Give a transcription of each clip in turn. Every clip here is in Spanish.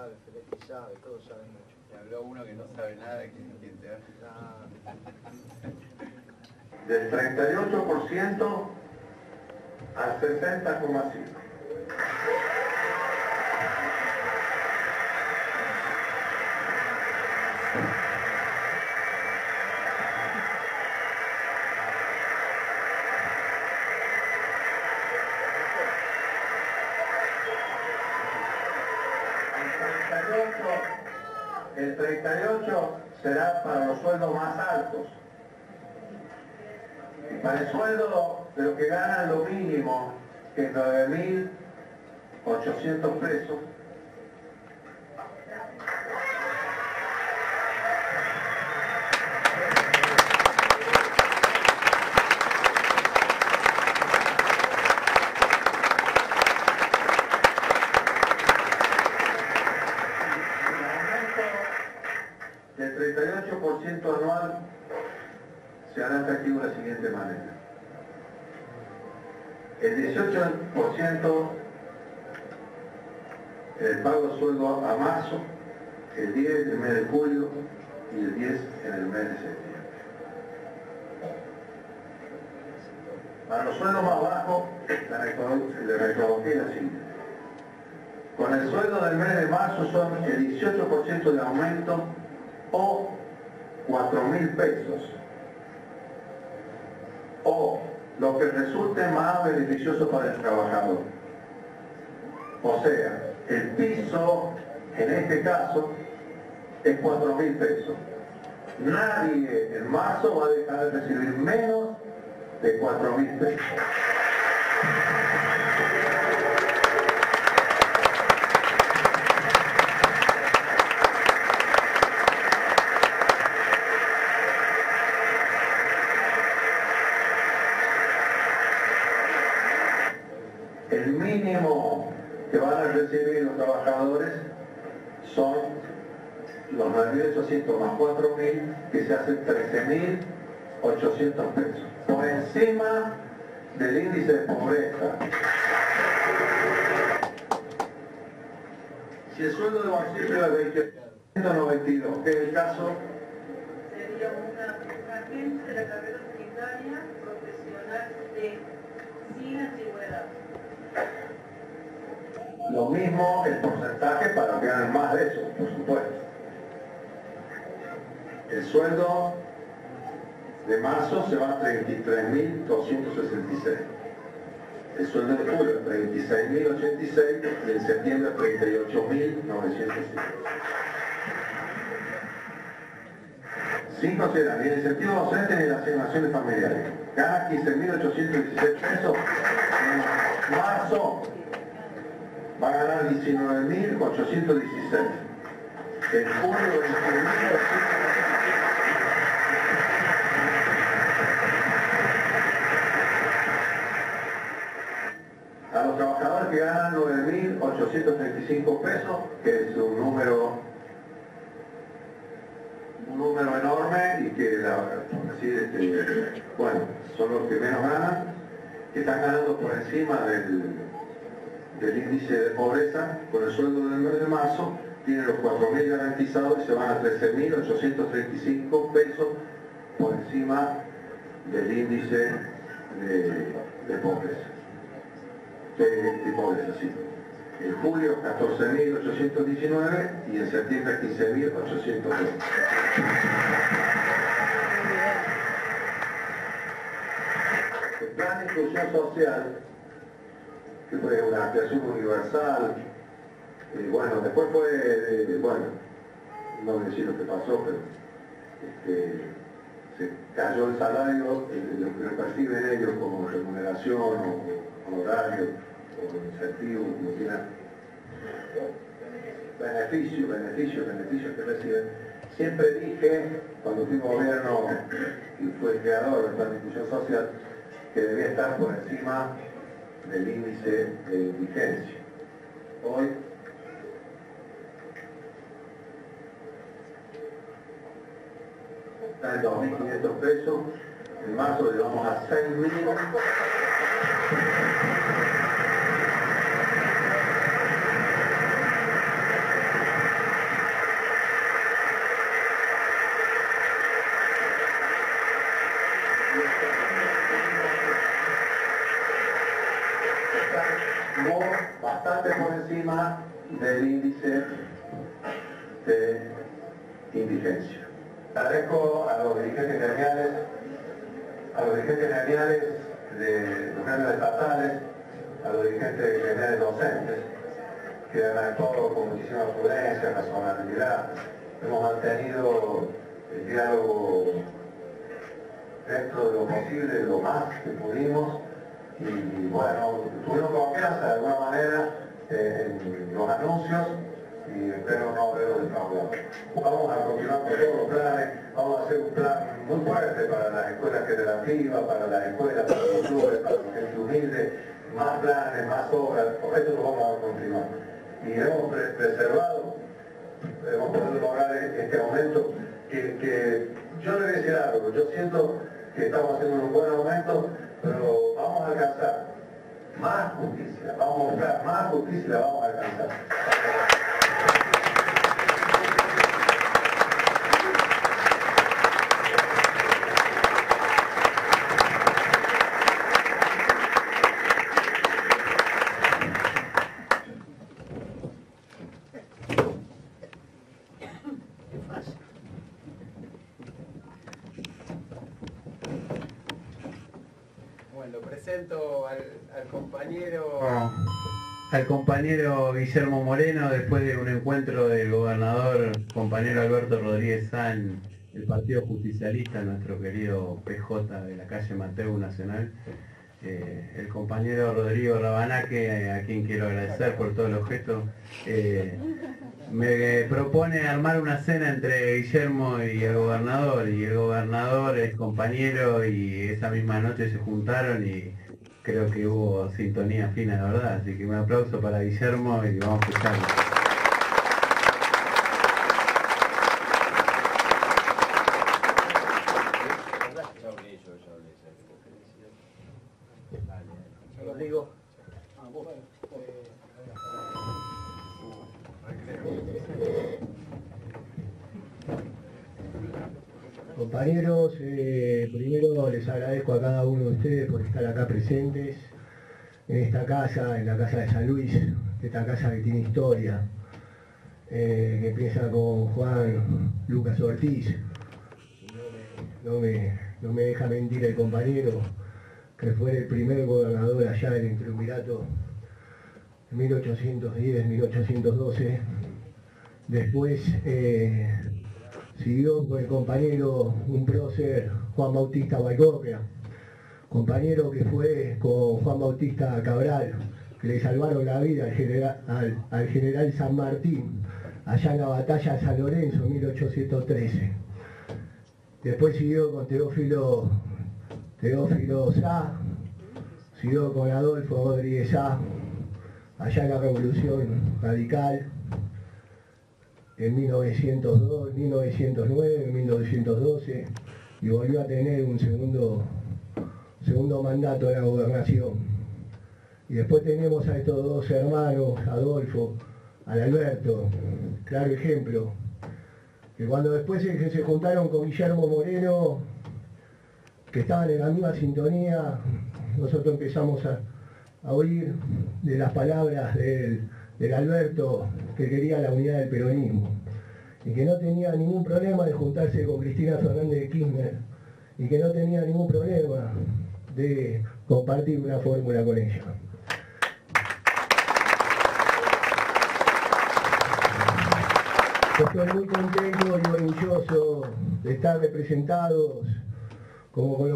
sabe, Feletti sabe, todos saben mucho. Le habló uno que no sabe nada, ¿quién te va? Del 38% al 60,5%. El 38 será para los sueldos más altos. Y para el sueldo de los que ganan lo mínimo, que es 9.800 pesos, del 38% anual se hará efectivo de la siguiente manera. El 18% el pago de sueldo a marzo, el 10 en el mes de julio y el 10 en el mes de septiembre. Para los sueldos más bajos, la metodología es la siguiente. Con el sueldo del mes de marzo son el 18% de aumento o 4.000 pesos, o lo que resulte más beneficioso para el trabajador. O sea, el piso en este caso es 4.000 pesos. Nadie en marzo va a dejar de recibir menos de 4.000 pesos. El mínimo que van a recibir los trabajadores son los 9.800 más 4.000, que se hacen 13.800 pesos, por encima del índice de pobreza. Si el sueldo de bolsillo es 28.192, que es el caso, sería una agente de la carrera sanitaria profesional sin antigüedad. lo mismo el porcentaje para los que ganan más de eso, por supuesto. El sueldo de marzo se va a 33.266. El sueldo de julio 36.086 y en septiembre 38.905. Sin considerar ni el incentivo docente ni las asignaciones familiares. Gana 15.816 pesos. En marzo va a ganar 19.816. En julio 21.816. A los trabajadores que ganan 9.835 pesos, que es un número enorme y que bueno, son los que menos ganan, que están ganando por encima del índice de pobreza. Con el sueldo del mes de marzo tienen los 4.000 garantizados y se van a 13.835 pesos por encima del índice de pobreza. De pobreza, sí. En julio 14.819 y en septiembre 15.802. El plan de inclusión social, que fue una ampliación universal, bueno, después fue, bueno, no voy a decir lo que pasó, pero se cayó el salario, lo que perciben ellos como remuneración o honorario o incentivo, como quieran, beneficios que reciben. Siempre dije, cuando fui gobierno y fue el creador del plan de inclusión social, que debía estar por encima del índice de indigencia. Hoy está en 2.500 pesos, en marzo le vamos a 6.000. indigencia. Agradezco a los dirigentes gremiales, de los gremios estatales, a los dirigentes gremiales docentes, que han actuado con muchísima prudencia, razonabilidad. Hemos mantenido el diálogo dentro de lo posible, lo más que pudimos, y bueno, tuvimos confianza de alguna manera en los anuncios y espero no haberlo defraudado. Vamos a continuar con todos los planes, vamos a hacer un plan muy fuerte para las escuelas generativas, para las escuelas, para los clubes, para la gente humilde, más planes, más obras, por esto lo vamos a continuar. Y hemos preservado, hemos podido lograr este aumento que yo le voy a decir algo, yo siento que estamos haciendo un buen aumento, pero vamos a alcanzar más justicia, vamos a buscar más justicia y la vamos a alcanzar. Bueno, presento al compañero Guillermo Moreno, después de un encuentro del gobernador, compañero Alberto Rodríguez Sá, el Partido Justicialista, nuestro querido PJ de la calle Mateu Nacional, el compañero Rodrigo Rabanaque, a quien quiero agradecer por todos los gestos, me propone armar una cena entre Guillermo y el gobernador es compañero, y esa misma noche se juntaron y creo que hubo sintonía fina, la verdad, así que un aplauso para Guillermo y vamos a escucharlo. Rodrigo. Compañeros, primero les agradezco a cada uno de ustedes por estar acá presentes en esta casa, en la casa de San Luis, esta casa que tiene historia, que empieza con Juan Lucas Ortiz. No me deja mentir el compañero, que fue el primer gobernador allá del Triunvirato en 1810-1812. Después siguió con el compañero, un prócer, Juan Bautista Baigorria, compañero que fue con Juan Bautista Cabral, que le salvaron la vida al general San Martín, allá en la batalla de San Lorenzo en 1813. Después siguió con Teófilo Sá, siguió con Adolfo Rodríguez Sá, allá en la Revolución Radical, en 1902, 1909, 1912, y volvió a tener un segundo mandato en la gobernación. Y después tenemos a estos dos hermanos, Adolfo, al Alberto, claro ejemplo, que cuando después se juntaron con Guillermo Moreno, que estaban en la misma sintonía, nosotros empezamos a oír de las palabras del Alberto, que quería la unidad del peronismo y que no tenía ningún problema de juntarse con Cristina Fernández de Kirchner y que no tenía ningún problema de compartir una fórmula con ella. Yo estoy muy contento y orgulloso de estar representados como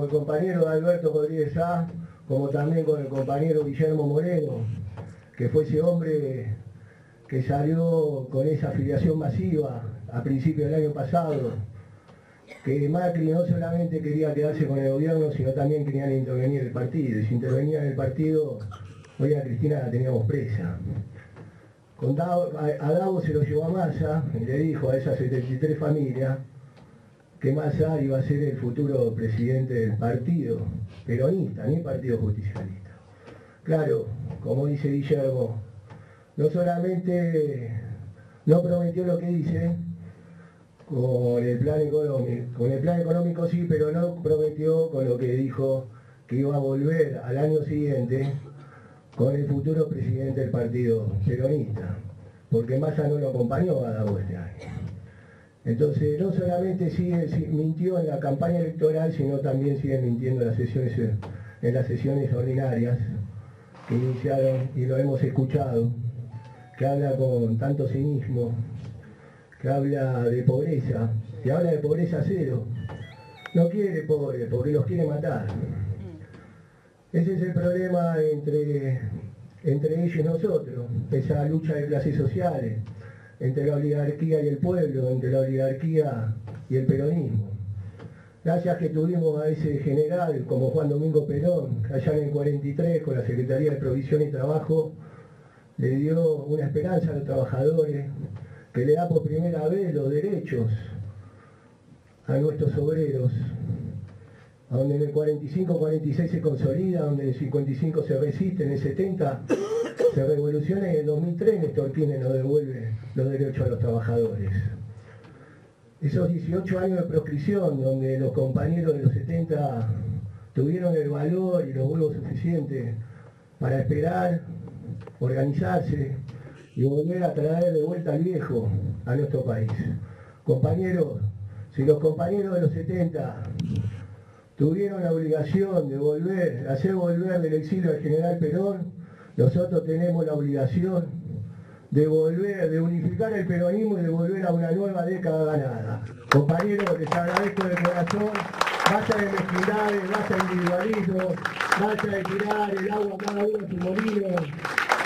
el compañero Alberto Rodríguez Sá, como también con el compañero Guillermo Moreno, que fue ese hombre que salió con esa afiliación masiva a principios del año pasado, que Macri no solamente quería quedarse con el gobierno, sino también querían intervenir el partido, y si intervenía en el partido, hoy a Cristina la teníamos presa. A Davo se lo llevó a Massa y le dijo a esas 73 familias que Massa iba a ser el futuro presidente del partido peronista, ni partido justicialista. Claro, como dice Guillermo, no solamente no prometió lo que dice con el plan económico sí, pero no prometió con lo que dijo que iba a volver al año siguiente con el futuro presidente del partido peronista, porque Massa no lo acompañó a Davo este año. Entonces, no solamente mintió en la campaña electoral, sino también sigue mintiendo en las sesiones ordinarias que iniciaron, y lo hemos escuchado, que habla con tanto cinismo, que habla de pobreza, que habla de pobreza cero. No quiere pobres, porque los quiere matar. Ese es el problema entre ellos y nosotros, esa lucha de clases sociales, entre la oligarquía y el pueblo, entre la oligarquía y el peronismo. Gracias que tuvimos a ese general como Juan Domingo Perón, allá en el 43, con la Secretaría de Provisión y Trabajo, le dio una esperanza a los trabajadores, que le da por primera vez los derechos a nuestros obreros, donde en el 45-46 se consolida, donde en el 55 se resiste, en el 70 se revoluciona, y en el 2003 Néstor Kirchner nos devuelve los derechos a los trabajadores. Esos 18 años de proscripción, donde los compañeros de los 70 tuvieron el valor y los huevos suficientes para esperar, organizarse y volver a traer de vuelta al viejo a nuestro país. Compañeros, si los compañeros de los 70 tuvieron la obligación de hacer volver del exilio al general Perón, nosotros tenemos la obligación de unificar el peronismo y de volver a una nueva década ganada. Compañeros, les agradezco de corazón. Basta de mezquindades, basta de individualismo, basta de tirar el agua a cada uno en su molino.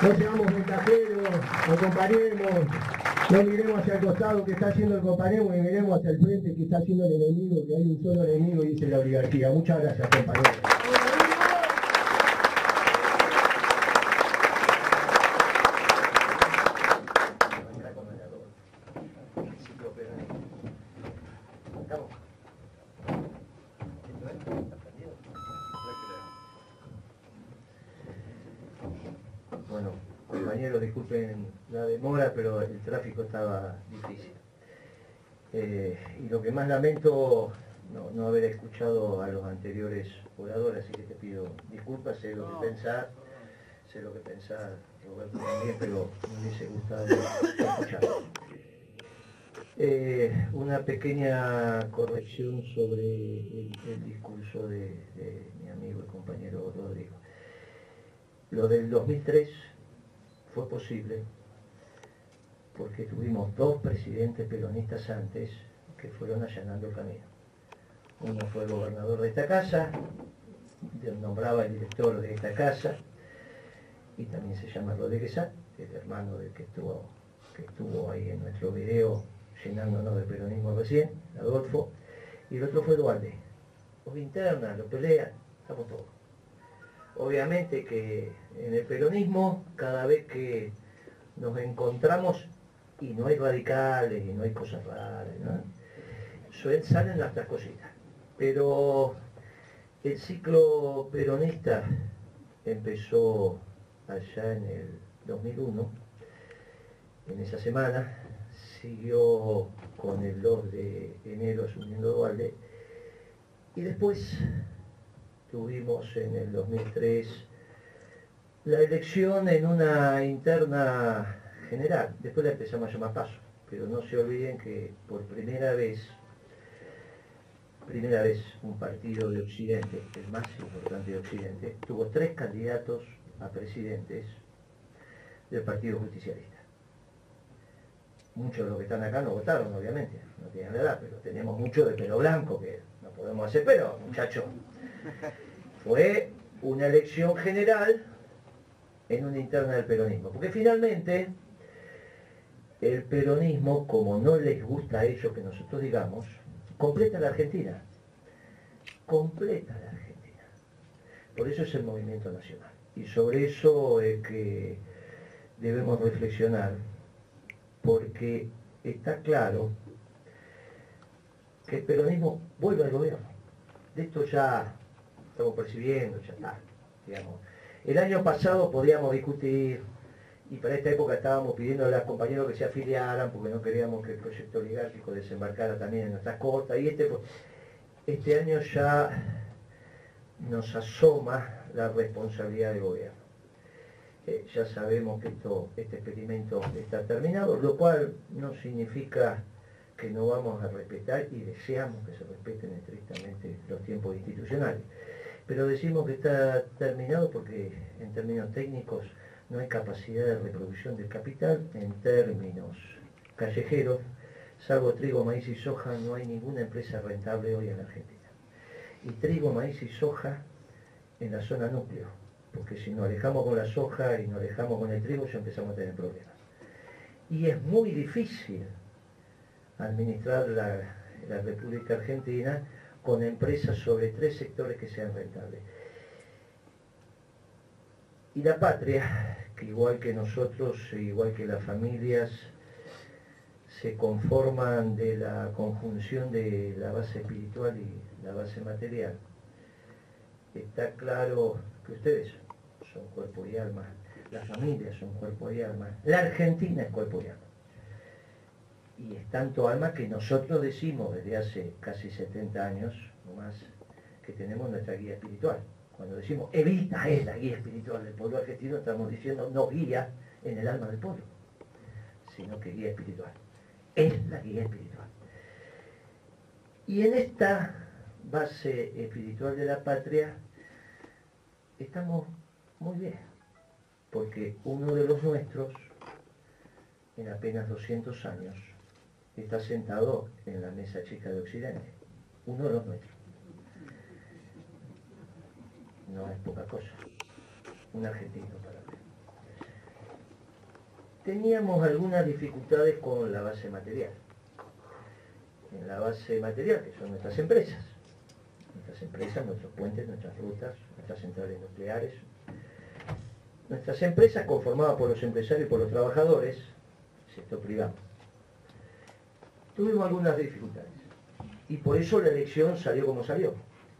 No seamos ventajeros, nos acompañemos, no miremos hacia el costado que está haciendo el compañero y miremos hacia el frente que está haciendo el enemigo, que hay un solo enemigo y dice la oligarquía. Muchas gracias, compañeros. Bueno, compañeros, disculpen la demora, pero el tráfico estaba difícil. Y lo que más lamento, no haber escuchado a los anteriores oradores, así que te pido disculpas, sé lo que pensar, Roberto también, pero me hubiese gustado escuchar. Una pequeña corrección sobre el discurso de mi amigo y compañero Rodrigo. Lo del 2003 fue posible porque tuvimos dos presidentes peronistas antes que fueron allanando el camino. Uno fue el gobernador de esta casa, nombraba el director de esta casa, y también se llama Rodríguez Sanz, el hermano del que estuvo ahí en nuestro video llenándonos de peronismo recién, Adolfo, y el otro fue Dualde. Los internas, los pelean, estamos todos. Obviamente que en el peronismo, cada vez que nos encontramos, y no hay radicales, y no hay cosas raras, ¿no? Salen las cositas. Pero el ciclo peronista empezó allá en el 2001, en esa semana, siguió con el 2 de enero asumiendo Dualde, y después tuvimos en el 2003 la elección en una interna general, después la empezamos a llamar PASO, pero no se olviden que por primera vez un partido de Occidente, el más importante de Occidente, tuvo 3 candidatos a presidentes del Partido Justicialista. Muchos de los que están acá no votaron, obviamente, no tienen la edad, pero tenemos mucho de pelo blanco que no podemos hacer, pero muchachos, fue una elección general en una interna del peronismo, porque finalmente el peronismo, como no les gusta a ellos que nosotros digamos, completa la Argentina, por eso es el movimiento nacional, y sobre eso es que debemos reflexionar, porque está claro que el peronismo vuelve al gobierno. De esto ya estamos percibiendo, ya está, digamos. El año pasado podíamos discutir, y para esta época estábamos pidiendo a los compañeros que se afiliaran, porque no queríamos que el proyecto oligárquico desembarcara también en nuestras costas, y este año ya nos asoma la responsabilidad del gobierno. Ya sabemos que este experimento está terminado, lo cual no significa que no vamos a respetar y deseamos que se respeten estrictamente los tiempos institucionales. Pero decimos que está terminado porque en términos técnicos no hay capacidad de reproducción del capital. En términos callejeros, salvo trigo, maíz y soja, no hay ninguna empresa rentable hoy en la Argentina. Y trigo, maíz y soja en la zona núcleo, porque si nos alejamos con la soja y nos alejamos con el trigo ya empezamos a tener problemas. Y es muy difícil administrar la República Argentina con empresas sobre 3 sectores que sean rentables. Y la patria, que igual que nosotros, igual que las familias, se conforman de la conjunción de la base espiritual y la base material. Está claro que ustedes son cuerpo y alma, las familias son cuerpo y alma, la Argentina es cuerpo y alma. Y es tanto alma que nosotros decimos desde hace casi 70 años o más que tenemos nuestra guía espiritual. Cuando decimos Evita es la guía espiritual del pueblo argentino, estamos diciendo no guía en el alma del pueblo, sino que guía espiritual. Es la guía espiritual. Y en esta base espiritual de la patria estamos muy bien, porque uno de los nuestros, en apenas 200 años, está sentado en la mesa chica de Occidente. Uno de los nuestros. No es poca cosa. Un argentino para mí. Teníamos algunas dificultades con la base material. En la base material, que son nuestras empresas. Nuestras empresas, nuestros puentes, nuestras rutas, nuestras centrales nucleares. Nuestras empresas conformadas por los empresarios y por los trabajadores, sector privado. Tuvimos algunas dificultades. Y por eso la elección salió como salió.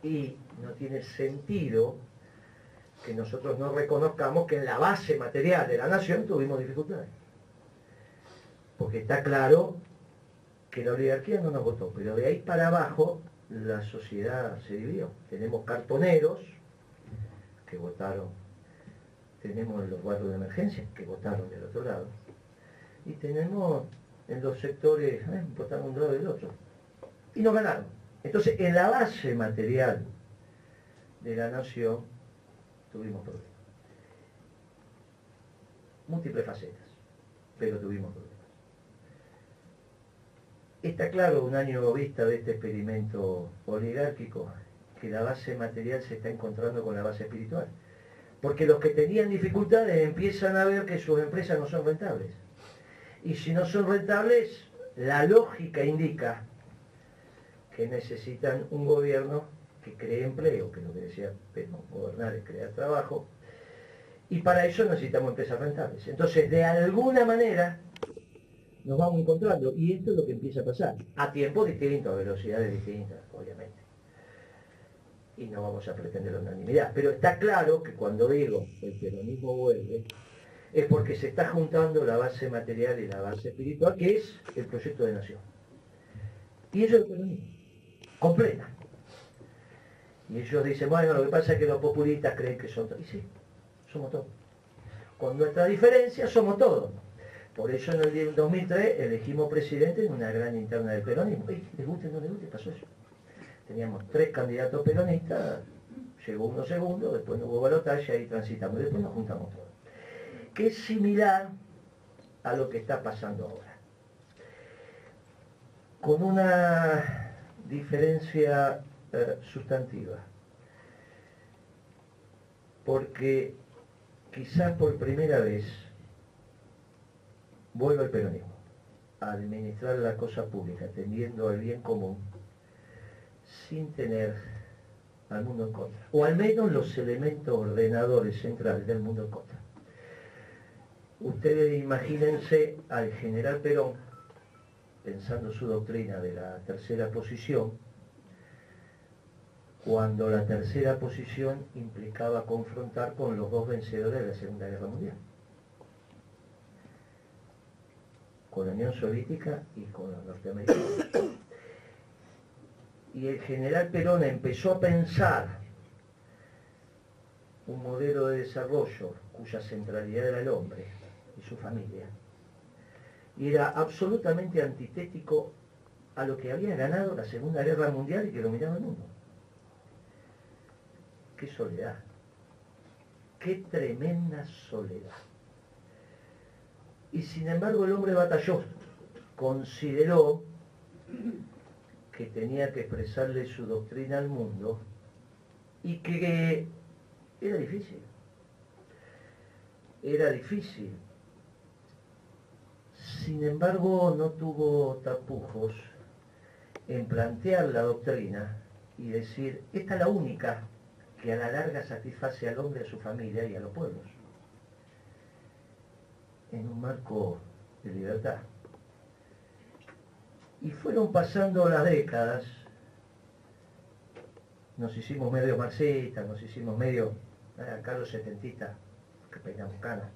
Y no tiene sentido que nosotros no reconozcamos que en la base material de la nación tuvimos dificultades. Porque está claro que la oligarquía no nos votó, pero de ahí para abajo la sociedad se dividió. Tenemos cartoneros que votaron, tenemos los guardias de emergencia que votaron del otro lado, y tenemos en los sectores, votaron un lado y del otro, y no ganaron. Entonces, en la base material de la nación tuvimos problemas. Múltiples facetas, pero tuvimos problemas. Está claro, un año vista de este experimento oligárquico, que la base material se está encontrando con la base espiritual. Porque los que tenían dificultades empiezan a ver que sus empresas no son rentables. Y si no son rentables, la lógica indica que necesitan un gobierno que cree empleo, que es lo que decía Pedro, gobernar es crear trabajo, y para eso necesitamos empresas rentables. Entonces, de alguna manera, nos vamos encontrando, y esto es lo que empieza a pasar, a tiempos distintos, a velocidades distintas, obviamente. Y no vamos a pretender la unanimidad, pero está claro que cuando digo el peronismo vuelve, es porque se está juntando la base material y la base espiritual, que es el proyecto de nación. Y eso es el peronismo, completa. Y ellos dicen, bueno, lo que pasa es que los populistas creen que son todos. Y sí, somos todos. Con nuestra diferencia somos todos. Por eso en el 2003 elegimos presidente en una gran interna del peronismo. Y les guste o no les guste, pasó eso. Teníamos 3 candidatos peronistas, llegó uno segundo, después no hubo balotaje y ahí transitamos. Y después nos juntamos todos. Que es similar a lo que está pasando ahora. Con una diferencia sustantiva. Porque quizás por primera vez vuelve el peronismo a administrar la cosa pública, atendiendo al bien común, sin tener al mundo en contra. O al menos los elementos ordenadores centrales del mundo en contra. Ustedes imagínense al general Perón, pensando su doctrina de la tercera posición, cuando la tercera posición implicaba confrontar con los 2 vencedores de la Segunda Guerra Mundial, con la Unión Soviética y con los norteamericanos. Y el general Perón empezó a pensar un modelo de desarrollo cuya centralidad era el hombre y su familia, y era absolutamente antitético a lo que había ganado la Segunda Guerra Mundial y que dominaba el mundo. ¡Qué soledad! ¡Qué tremenda soledad! Y sin embargo el hombre batalló, consideró que tenía que expresarle su doctrina al mundo y que era difícil. Era difícil. Sin embargo, no tuvo tapujos en plantear la doctrina y decir, esta es la única que a la larga satisface al hombre, a su familia y a los pueblos, en un marco de libertad. Y fueron pasando las décadas, nos hicimos medio marxistas, nos hicimos medio, acá los setentistas, que peinamos canas,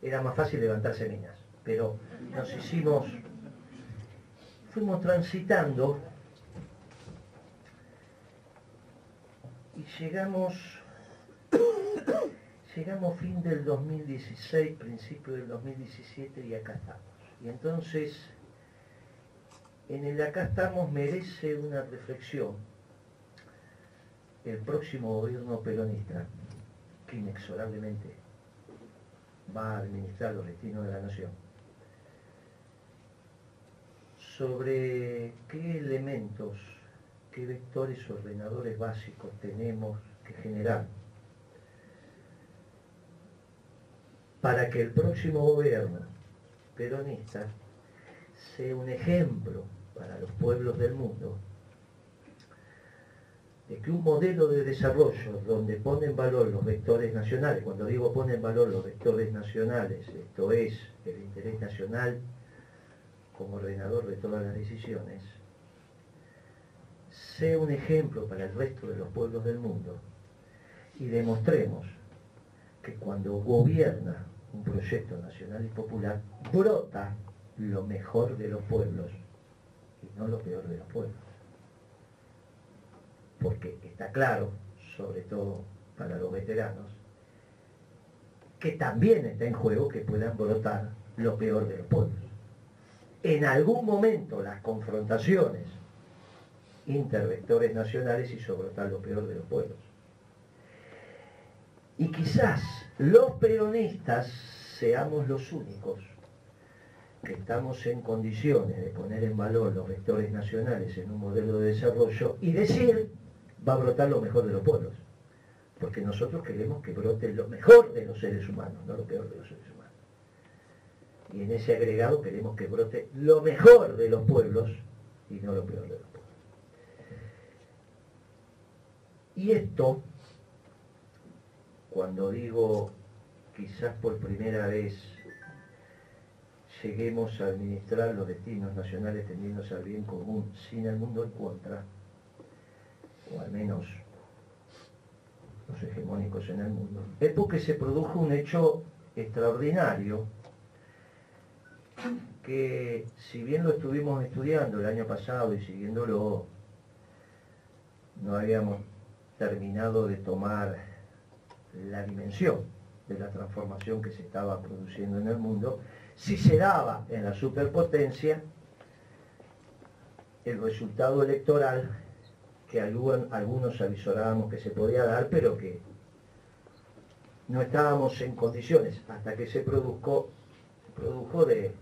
era más fácil levantarse minas, pero nos hicimos, fuimos transitando y llegamos fin del 2016, principio del 2017 y acá estamos. Y entonces, en el acá estamos merece una reflexión el próximo gobierno peronista, que inexorablemente va a administrar los destinos de la nación, sobre qué elementos, qué vectores ordenadores básicos tenemos que generar para que el próximo gobierno peronista sea un ejemplo para los pueblos del mundo de que un modelo de desarrollo donde pone en valor los vectores nacionales, cuando digo pone en valor los vectores nacionales, esto es el interés nacional como ordenador de todas las decisiones, sea un ejemplo para el resto de los pueblos del mundo y demostremos que cuando gobierna un proyecto nacional y popular, brota lo mejor de los pueblos y no lo peor de los pueblos. Porque está claro, sobre todo para los veteranos, que también está en juego que puedan brotar lo peor de los pueblos. En algún momento las confrontaciones intervectores nacionales hizo brotar lo peor de los pueblos. Y quizás los peronistas seamos los únicos que estamos en condiciones de poner en valor los vectores nacionales en un modelo de desarrollo y decir, va a brotar lo mejor de los pueblos. Porque nosotros queremos que brote lo mejor de los seres humanos, no lo peor de los seres humanos. Y en ese agregado queremos que brote lo mejor de los pueblos y no lo peor de los pueblos. Y esto, cuando digo quizás por primera vez lleguemos a administrar los destinos nacionales tendiéndose al bien común sin el mundo en contra, o al menos los hegemónicos en el mundo, es porque se produjo un hecho extraordinario que, si bien lo estuvimos estudiando el año pasado y siguiéndolo, no habíamos terminado de tomar la dimensión de la transformación que se estaba produciendo en el mundo, si se daba en la superpotencia el resultado electoral que algunos avisorábamos que se podía dar, pero que no estábamos en condiciones, hasta que se produjo de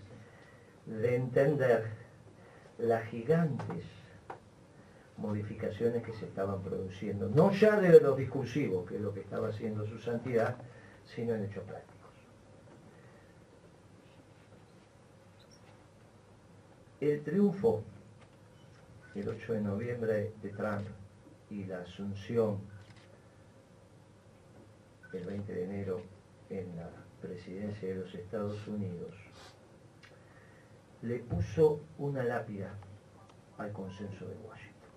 entender las gigantes modificaciones que se estaban produciendo, no ya de los discursivos, que es lo que estaba haciendo su santidad, sino en hechos prácticos. El triunfo el 8 de noviembre de Trump y la asunción el 20 de enero en la presidencia de los Estados Unidos le puso una lápida al consenso de Washington.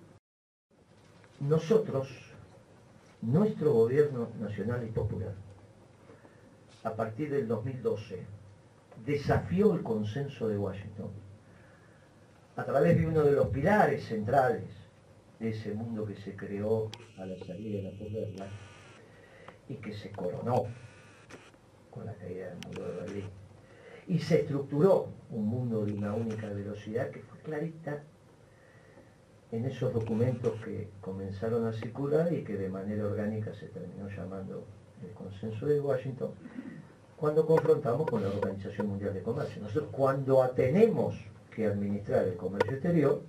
Nosotros, nuestro gobierno nacional y popular, a partir del 2012, desafió el consenso de Washington a través de uno de los pilares centrales de ese mundo que se creó a la salida de la posguerra y que se coronó con la caída del muro de Berlín. Y se estructuró un mundo de una única velocidad que fue clarita en esos documentos que comenzaron a circular y que de manera orgánica se terminó llamando el Consenso de Washington, cuando confrontamos con la Organización Mundial de Comercio. Nosotros, cuando tenemos que administrar el comercio exterior,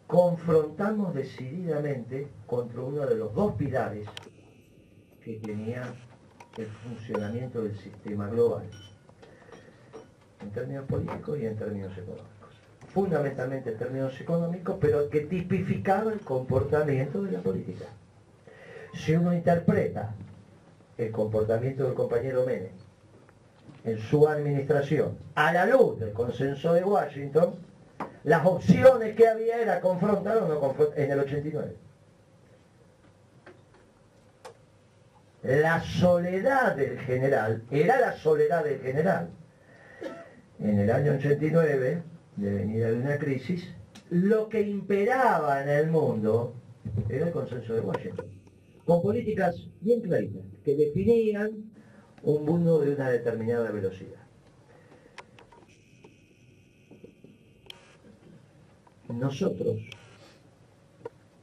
confrontamos decididamente contra uno de los dos pilares que tenía el funcionamiento del sistema global, en términos políticos y en términos económicos. Fundamentalmente en términos económicos, pero que tipificaba el comportamiento de la política. Si uno interpreta el comportamiento del compañero Menem en su administración a la luz del Consenso de Washington, las opciones que había era confrontar o no confrontar en el 89. La soledad del general era la soledad del general. En el año 89, de venida de una crisis, lo que imperaba en el mundo era el Consenso de Washington, con políticas bien claritas, que definían un mundo de una determinada velocidad. Nosotros,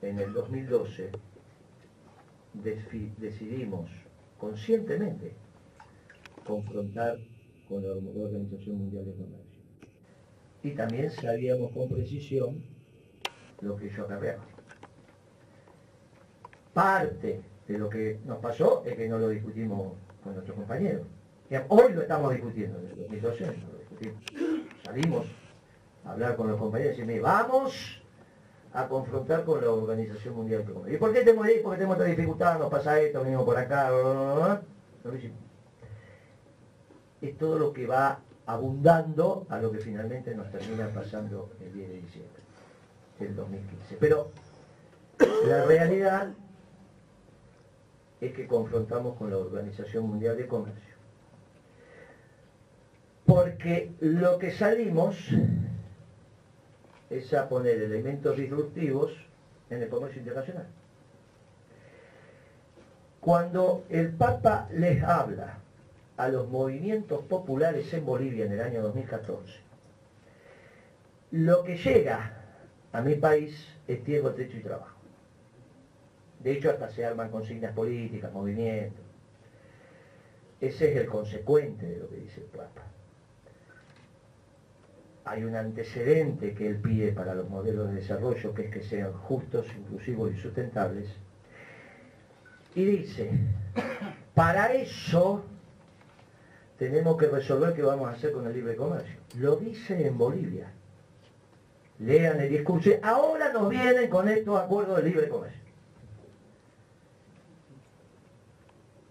en el 2012, decidimos conscientemente confrontar con la Organización Mundial de Comercio. Y también sabíamos con precisión lo que ello acarreaba. Parte de lo que nos pasó es que no lo discutimos con nuestros compañeros. Hoy lo estamos discutiendo, en el 2012 no lo discutimos. Salimos a hablar con los compañeros y decimos, vamos a confrontar con la Organización Mundial de Comercio. ¿Y por qué tenemos ahí? Porque tenemos esta dificultad, nos pasa esto, venimos por acá, no lo hicimos. Es todo lo que va abundando a lo que finalmente nos termina pasando el 10 de diciembre del 2015. Pero la realidad es que confrontamos con la Organización Mundial de Comercio. Porque lo que salimos es a poner elementos disruptivos en el comercio internacional. Cuando el Papa les habla a los movimientos populares en Bolivia en el año 2014, lo que llega a mi país es tierra, techo y trabajo. De hecho, hasta se arman consignas políticas, movimientos. Ese es el consecuente de lo que dice el Papa. Hay un antecedente que él pide para los modelos de desarrollo, que es que sean justos, inclusivos y sustentables. Y dice, para eso tenemos que resolver qué vamos a hacer con el libre comercio. Lo dice en Bolivia. Lean el discurso. Ahora nos vienen con estos acuerdos de libre comercio.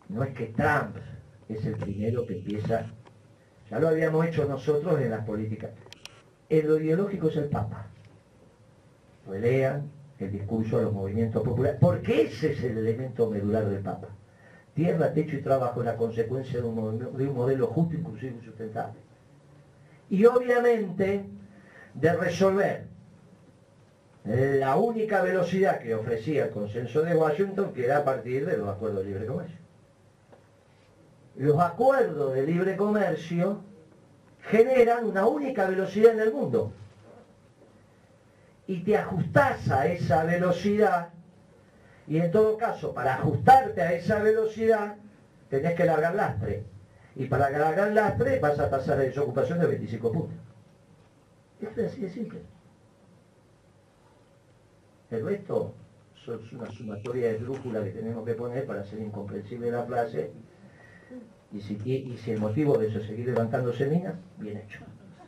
No es que Trump es el primero que empieza, ya lo habíamos hecho nosotros en las políticas. En lo ideológico es el Papa. Lean el discurso de los movimientos populares, porque ese es el elemento medular del Papa. Tierra, techo y trabajo es la consecuencia de un modelo justo, inclusivo y sustentable. Y obviamente de resolver la única velocidad que ofrecía el Consenso de Washington, que era a partir de los acuerdos de libre comercio. Los acuerdos de libre comercio generan una única velocidad en el mundo. Y te ajustás a esa velocidad, y en todo caso, para ajustarte a esa velocidad, tenés que largar lastre. Y para largar lastre vas a tasar de desocupación de 25 puntos. Esto es así de simple. El resto es una sumatoria de esdrújula que tenemos que poner para hacer incomprensible la frase. Y si el motivo de eso es seguir levantándose minas, bien hecho.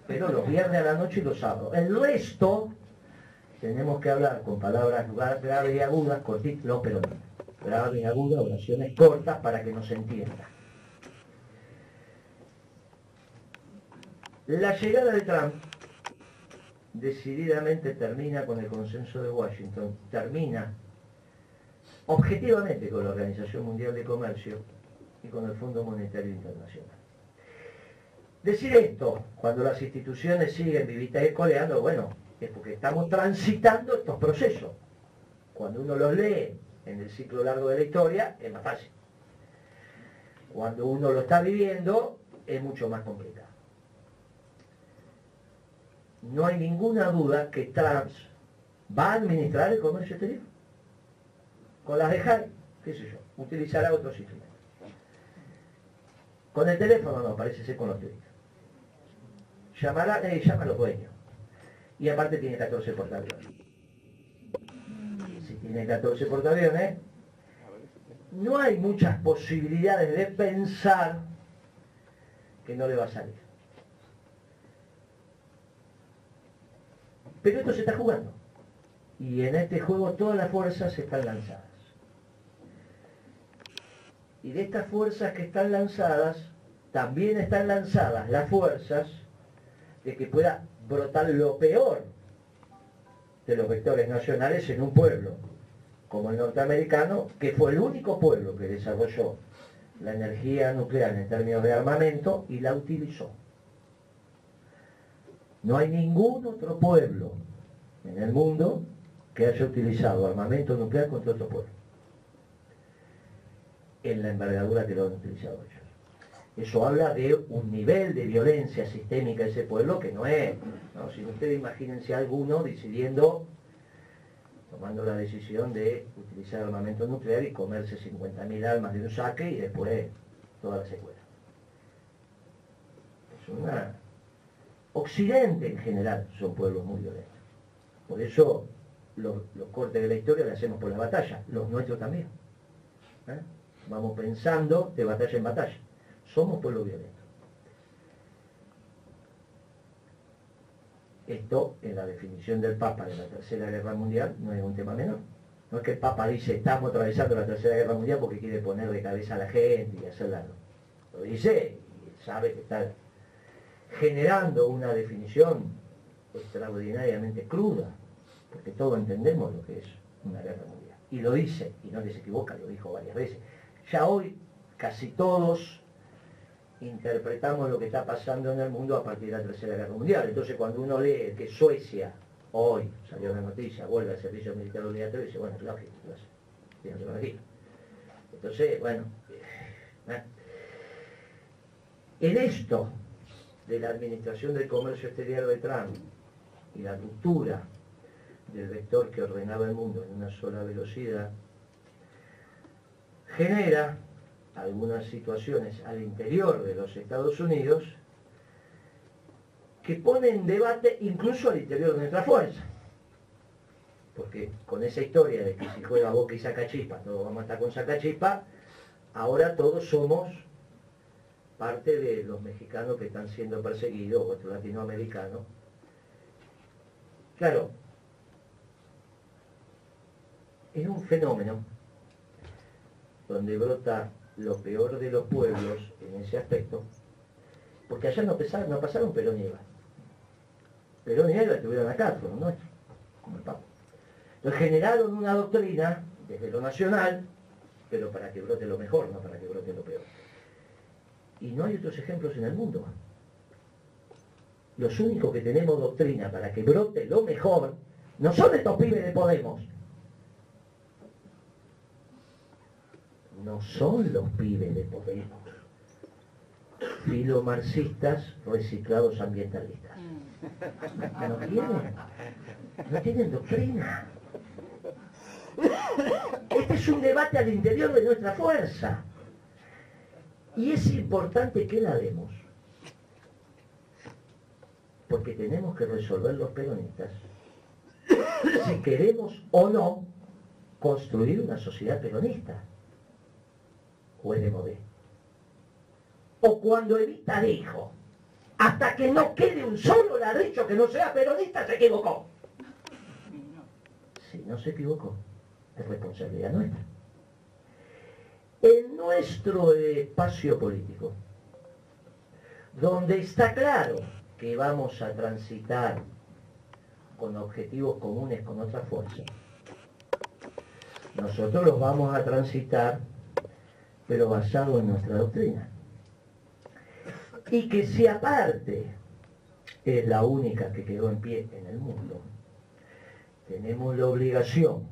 Pero los viernes a la noche y los sábados. El resto tenemos que hablar con palabras graves y agudas, cortitas, no, pero no. Graves y agudas, oraciones cortas para que nos entienda. La llegada de Trump decididamente termina con el Consenso de Washington, termina objetivamente con la Organización Mundial de Comercio y con el Fondo Monetario Internacional. Decir esto, cuando las instituciones siguen vivitas y coleando, bueno, es porque estamos transitando estos procesos. Cuando uno los lee en el ciclo largo de la historia, es más fácil. Cuando uno lo está viviendo, es mucho más complicado. no hay ninguna duda que Trump va a administrar el comercio exterior. Con las de Jai, qué sé yo, utilizará otros instrumentos. Con el teléfono no, parece ser con los tweets. Llama a los dueños. Y aparte tiene 14 portaaviones. Si tiene 14 portaaviones, no hay muchas posibilidades de pensar que no le va a salir. Pero esto se está jugando. Y en este juego todas las fuerzas están lanzadas. Y de estas fuerzas que están lanzadas, también están lanzadas las fuerzas de que pueda brotar lo peor de los vectores nacionales en un pueblo como el norteamericano, que fue el único pueblo que desarrolló la energía nuclear en términos de armamento y la utilizó. No hay ningún otro pueblo en el mundo que haya utilizado armamento nuclear contra otro pueblo en la envergadura que lo han utilizado ellos. Eso habla de un nivel de violencia sistémica de ese pueblo que no es, ¿no? Si ustedes imagínense a alguno decidiendo, tomando la decisión de utilizar armamento nuclear y comerse 50.000 almas de un saque y después toda la secuela. Es una... Occidente en general son pueblos muy violentos. Por eso los cortes de la historia le hacemos por la batalla, los nuestros también. Vamos pensando de batalla en batalla. Somos pueblos violentos. Esto, en la definición del Papa de la Tercera Guerra Mundial, no es un tema menor. No es que el Papa dice, estamos atravesando la Tercera Guerra Mundial porque quiere poner de cabeza a la gente y hacerla. Lo dice y sabe que está generando una definición extraordinariamente cruda, porque todos entendemos lo que es una guerra mundial. Y lo dice, y no se equivoca, lo dijo varias veces. Ya hoy casi todos interpretamos lo que está pasando en el mundo a partir de la Tercera Guerra Mundial. Entonces cuando uno lee que Suecia, hoy salió la noticia, vuelve al servicio militar obligatorio, dice, bueno, es lógico, fíjate aquí. Entonces, bueno, en esto de la administración del comercio exterior de Trump y la ruptura del vector que ordenaba el mundo en una sola velocidad, genera algunas situaciones al interior de los Estados Unidos que ponen en debate incluso al interior de nuestra fuerza. Porque con esa historia de que si juega Boca y saca chispa, todos vamos a estar con saca chispa, ahora todos somos parte de los mexicanos que están siendo perseguidos, o otros latinoamericanos. Claro, es un fenómeno donde brota lo peor de los pueblos en ese aspecto, porque allá no pasaron Perón y Eva. Perón y Eva estuvieron acá, fueron nuestros, como el Papa. Entonces generaron una doctrina desde lo nacional, pero para que brote lo mejor, no para que brote lo peor. Y no hay otros ejemplos en el mundo. Los únicos que tenemos doctrina para que brote lo mejor no son estos pibes de Podemos. No son los pibes de Podemos. Filomarxistas reciclados ambientalistas. No tienen doctrina. Este es un debate al interior de nuestra fuerza. Y es importante que la demos, porque tenemos que resolver los peronistas si queremos o no construir una sociedad peronista, o es de modé. O cuando Evita dijo, hasta que no quede un solo ladrillo que no sea peronista, se equivocó. Si no se equivocó, es responsabilidad nuestra. En nuestro espacio político, donde está claro que vamos a transitar con objetivos comunes con otra fuerza, nosotros los vamos a transitar, pero basado en nuestra doctrina. Y que si aparte es la única que quedó en pie en el mundo, tenemos la obligación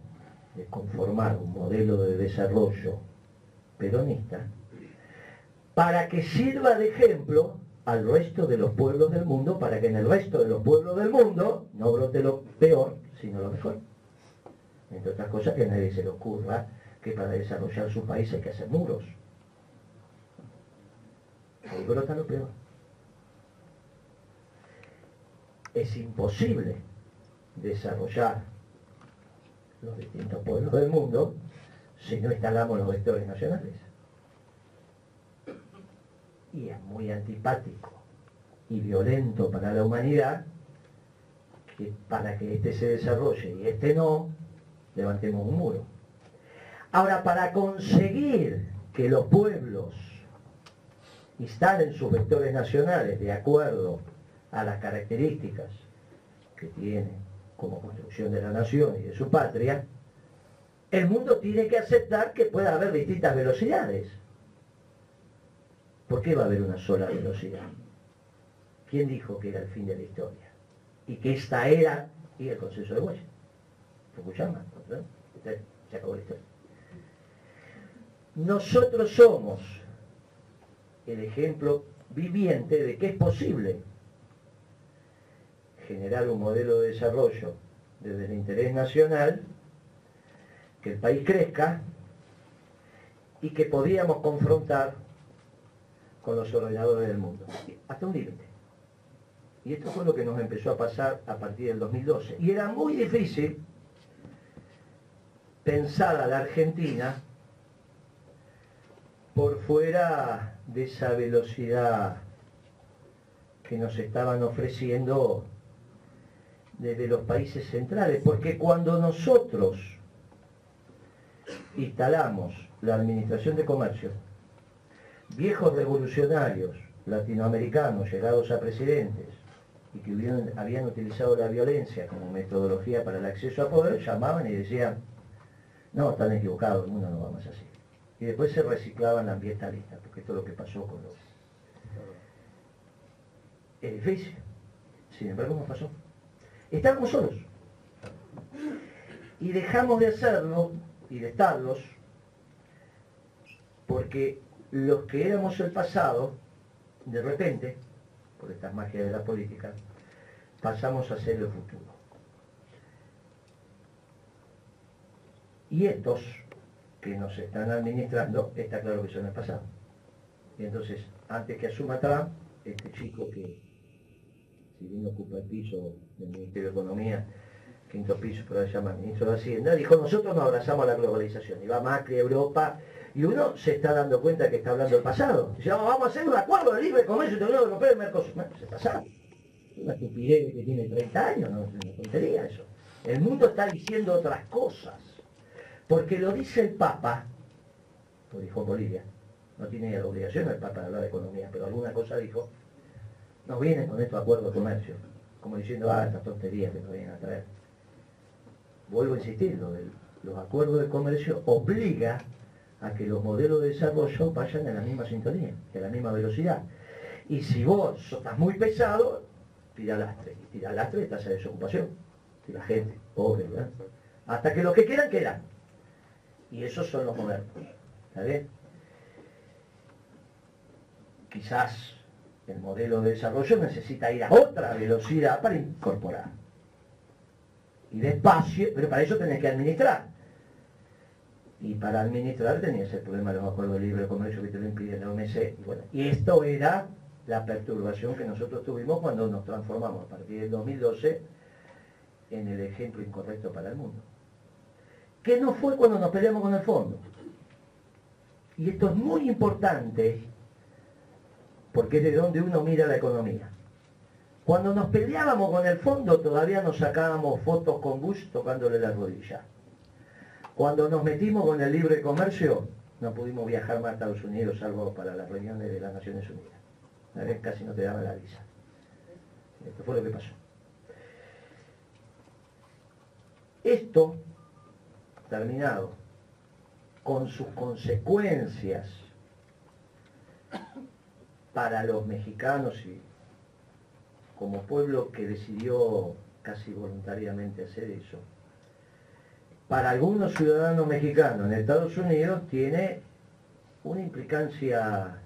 de conformar un modelo de desarrollo peronista para que sirva de ejemplo al resto de los pueblos del mundo para que en el resto de los pueblos del mundo no brote lo peor, sino lo mejor. Entre otras cosas, que a nadie se le ocurra que para desarrollar su país hay que hacer muros. Ahí brota lo peor. Es imposible desarrollar los distintos pueblos del mundo si no instalamos los vectores nacionales. Y es muy antipático y violento para la humanidad que para que este se desarrolle y este no, levantemos un muro. Ahora, para conseguir que los pueblos instalen sus vectores nacionales de acuerdo a las características que tiene como construcción de la nación y de su patria, el mundo tiene que aceptar que pueda haber distintas velocidades. ¿Por qué va a haber una sola velocidad? ¿Quién dijo que era el fin de la historia? Y que esta era, y el consenso de Washington. Fukushima, ¿no? Se acabó la historia. Nosotros somos el ejemplo viviente de que es posible generar un modelo de desarrollo desde el interés nacional, que el país crezca y que podíamos confrontar con los ordenadores del mundo, hasta un límite. Y esto fue lo que nos empezó a pasar a partir del 2012. Y era muy difícil pensar a la Argentina por fuera de esa velocidad que nos estaban ofreciendo desde los países centrales, porque cuando nosotros instalamos la Administración de Comercio, viejos revolucionarios latinoamericanos llegados a presidentes y que habían utilizado la violencia como metodología para el acceso a poder, llamaban y decían, no, están equivocados, el mundo no va más así. Y después se reciclaban ambientalistas, porque esto es lo que pasó con los edificios. Sin embargo, no pasó. Estábamos solos. Y dejamos de hacerlo y de estarlos porque los que éramos el pasado, de repente, por estas magias de la política, pasamos a ser el futuro. Y estos que nos están administrando, está claro que son el pasado. Y entonces, antes que asuma Trump, este chico que, si bien ocupa el piso del Ministerio de Economía, quinto piso, pero se llama Ministro de Hacienda, dijo, nosotros nos abrazamos a la globalización. Y va Macri a Europa, y uno se está dando cuenta que está hablando del pasado. Dice, vamos a hacer un acuerdo de libre comercio entre la Unión Europea y Mercosur. Bueno, es el pasado. Es una estupidez que tiene 30 años, no es una tontería eso. El mundo está diciendo otras cosas. Porque lo dice el Papa, lo dijo Bolivia, no tiene la obligación el Papa de hablar de economía, pero alguna cosa dijo, nos vienen con estos acuerdos de comercio, como diciendo, estas tonterías que nos vienen a traer. Vuelvo a insistir, los acuerdos de comercio obliga a que los modelos de desarrollo vayan en la misma sintonía, en la misma velocidad. Y si vos estás muy pesado, tira lastre. Y tira lastre de tasa de desocupación. Tira gente, pobre, ¿verdad? Hasta que los que quedan, quedan. Y esos son los modernos. ¿Está bien? Quizás el modelo de desarrollo necesita ir a otra velocidad para incorporar. Y despacio, pero para eso tenés que administrar. Y para administrar tenías el problema de los acuerdos de libre comercio que te lo impide la OMC. Y, bueno, y esto era la perturbación que nosotros tuvimos cuando nos transformamos a partir del 2012 en el ejemplo incorrecto para el mundo. Que no fue cuando nos peleamos con el fondo. Y esto es muy importante porque es de donde uno mira la economía. Cuando nos peleábamos con el fondo todavía nos sacábamos fotos con Bush tocándole la rodilla. Cuando nos metimos con el libre comercio no pudimos viajar más a Estados Unidos salvo para las reuniones de las Naciones Unidas. Una vez casi no te daban la visa. Esto fue lo que pasó. Esto, terminado, con sus consecuencias para los mexicanos y como pueblo que decidió casi voluntariamente hacer eso, para algunos ciudadanos mexicanos en Estados Unidos tiene una implicancia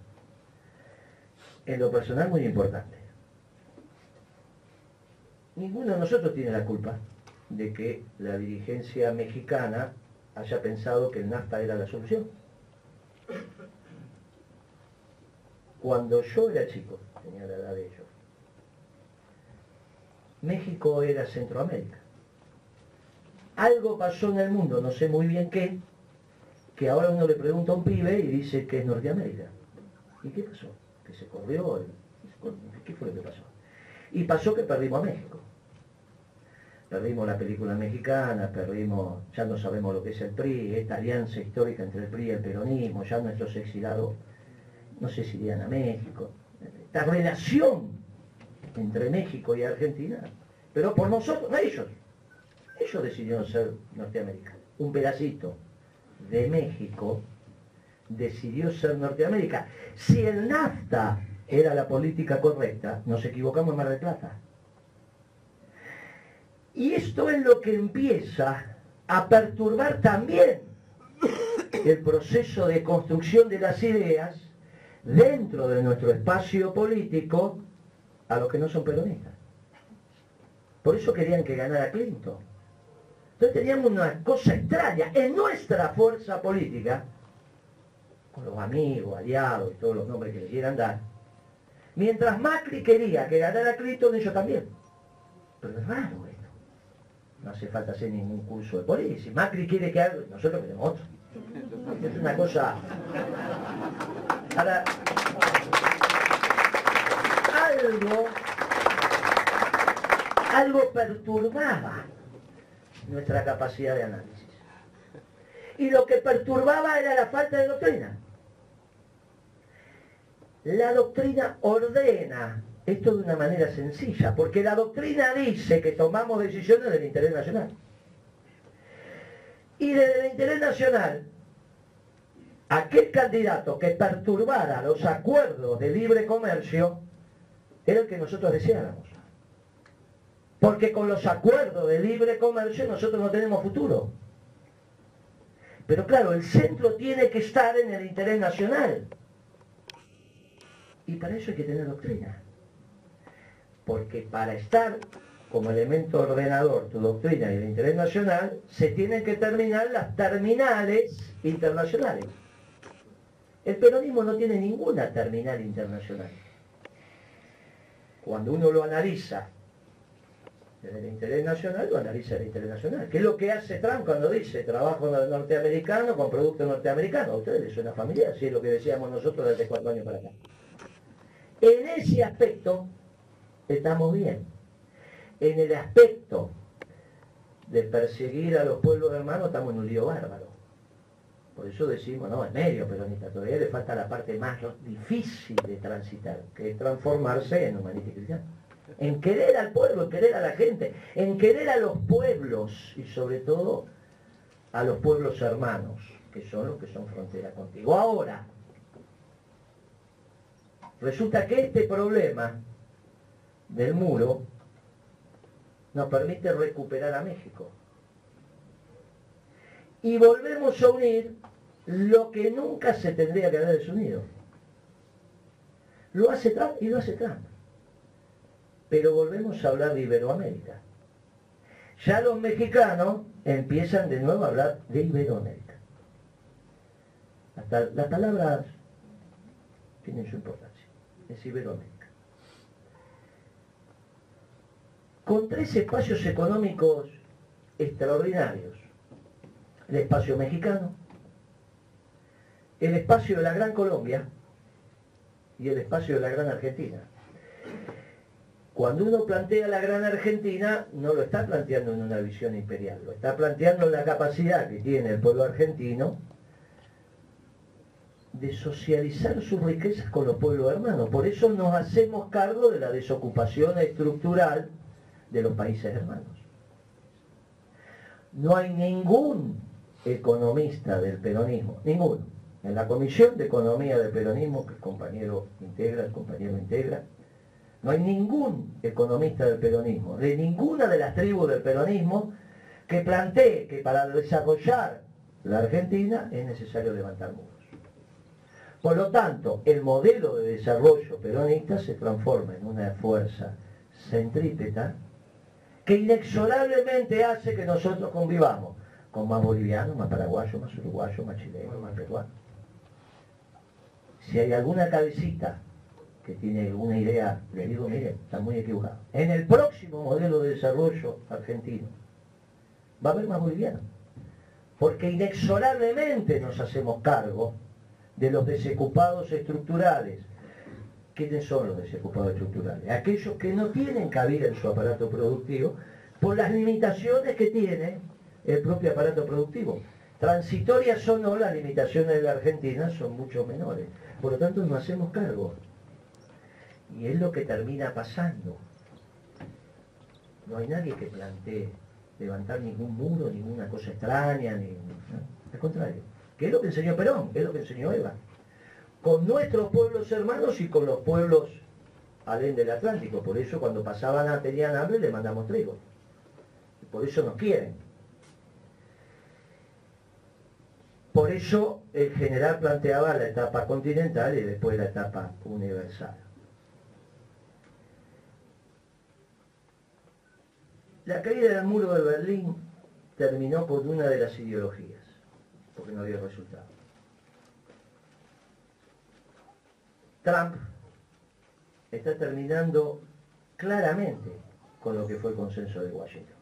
en lo personal muy importante. Ninguno de nosotros tiene la culpa de que la dirigencia mexicana haya pensado que el NAFTA era la solución. Cuando yo era chico, tenía la edad de ellos, México era Centroamérica. Algo pasó en el mundo, no sé muy bien qué, que ahora uno le pregunta a un pibe y dice que es Norteamérica. ¿Y qué pasó? Que se corrió. ¿Qué fue lo que pasó? Y pasó que perdimos a México. Perdimos la película mexicana, perdimos, ya no sabemos lo que es el PRI, esta alianza histórica entre el PRI y el peronismo, ya nuestros exilados no sé si irían a México. Esta relación entre México y Argentina, pero por nosotros, no ellos. Ellos decidieron ser Norteamérica. Un pedacito de México decidió ser Norteamérica. Si el NAFTA era la política correcta, nos equivocamos en Mar del Plata. Y esto es lo que empieza a perturbar también el proceso de construcción de las ideas dentro de nuestro espacio político a los que no son peronistas. Por eso querían que ganara Clinton. Entonces teníamos una cosa extraña en nuestra fuerza política, con los amigos, aliados y todos los nombres que le quieran dar. Mientras Macri quería que ganara Clinton, ellos también. Pero es raro esto. No hace falta hacer ningún curso de política. Si Macri quiere que algo, nosotros queremos otro. Es una cosa... Ahora, algo perturbaba nuestra capacidad de análisis. Y lo que perturbaba era la falta de doctrina. La doctrina ordena esto de una manera sencilla, porque la doctrina dice que tomamos decisiones del interés nacional. Y desde el interés nacional, aquel candidato que perturbara los acuerdos de libre comercio era el que nosotros deseáramos. Porque con los acuerdos de libre comercio nosotros no tenemos futuro. Pero claro, el centro tiene que estar en el interés nacional. Y para eso hay que tener doctrina. Porque para estar como elemento ordenador tu doctrina y el interés nacional, se tienen que terminar las terminales internacionales. El peronismo no tiene ninguna terminal internacional. Cuando uno lo analiza desde el interés nacional, lo analiza el interés nacional. ¿Qué es lo que hace Trump cuando dice trabajo norteamericano con productos norteamericanos? A ustedes les suena familiar, si es lo que decíamos nosotros desde 4 años para acá. En ese aspecto estamos bien. En el aspecto de perseguir a los pueblos hermanos estamos en un lío bárbaro. Por eso decimos, no, es medio peronista, todavía le falta la parte más difícil de transitar, que es transformarse en humanista y cristiano. En querer al pueblo, en querer a la gente, en querer a los pueblos y sobre todo a los pueblos hermanos, que son los que son frontera contigo. Ahora, resulta que este problema del muro nos permite recuperar a México. Y volvemos a unir lo que nunca se tendría que haber desunido. Lo hace Trump y lo hace Trump. Pero volvemos a hablar de Iberoamérica. Ya los mexicanos empiezan de nuevo a hablar de Iberoamérica. Hasta las palabras tienen su importancia. Es Iberoamérica. Con 3 espacios económicos extraordinarios. El espacio mexicano, el espacio de la Gran Colombia y el espacio de la Gran Argentina. Cuando uno plantea la Gran Argentina, no lo está planteando en una visión imperial, lo está planteando en la capacidad que tiene el pueblo argentino de socializar sus riquezas con los pueblos hermanos. Por eso nos hacemos cargo de la desocupación estructural de los países hermanos. No hay ningún economista del peronismo, ninguno, en la Comisión de Economía del Peronismo, que el compañero integra, no hay ningún economista del peronismo, de ninguna de las tribus del peronismo, que plantee que para desarrollar la Argentina es necesario levantar muros. Por lo tanto, el modelo de desarrollo peronista se transforma en una fuerza centrípeta que inexorablemente hace que nosotros convivamos con más bolivianos, más paraguayos, más uruguayos, más chilenos, más peruanos. Si hay alguna cabecita que tiene alguna idea, le digo, mire, está muy equivocado. En el próximo modelo de desarrollo argentino va a haber más bolivianos, porque inexorablemente nos hacemos cargo de los desocupados estructurales. ¿Quiénes son los desocupados estructurales? Aquellos que no tienen cabida en su aparato productivo por las limitaciones que tiene el propio aparato productivo. Transitorias o no, las limitaciones de la Argentina son mucho menores. Por lo tanto, nos hacemos cargo. Y es lo que termina pasando. No hay nadie que plantee levantar ningún muro, ninguna cosa extraña, ¿no? Al contrario. Que es lo que enseñó Perón, que es lo que enseñó Eva. Con nuestros pueblos hermanos y con los pueblos alén del Atlántico. Por eso cuando pasaban, tenían hambre, le mandamos trigo. Y por eso nos quieren. Por eso el general planteaba la etapa continental y después la etapa universal. La caída del muro de Berlín terminó por una de las ideologías, porque no había resultado. Trump está terminando claramente con lo que fue el consenso de Washington.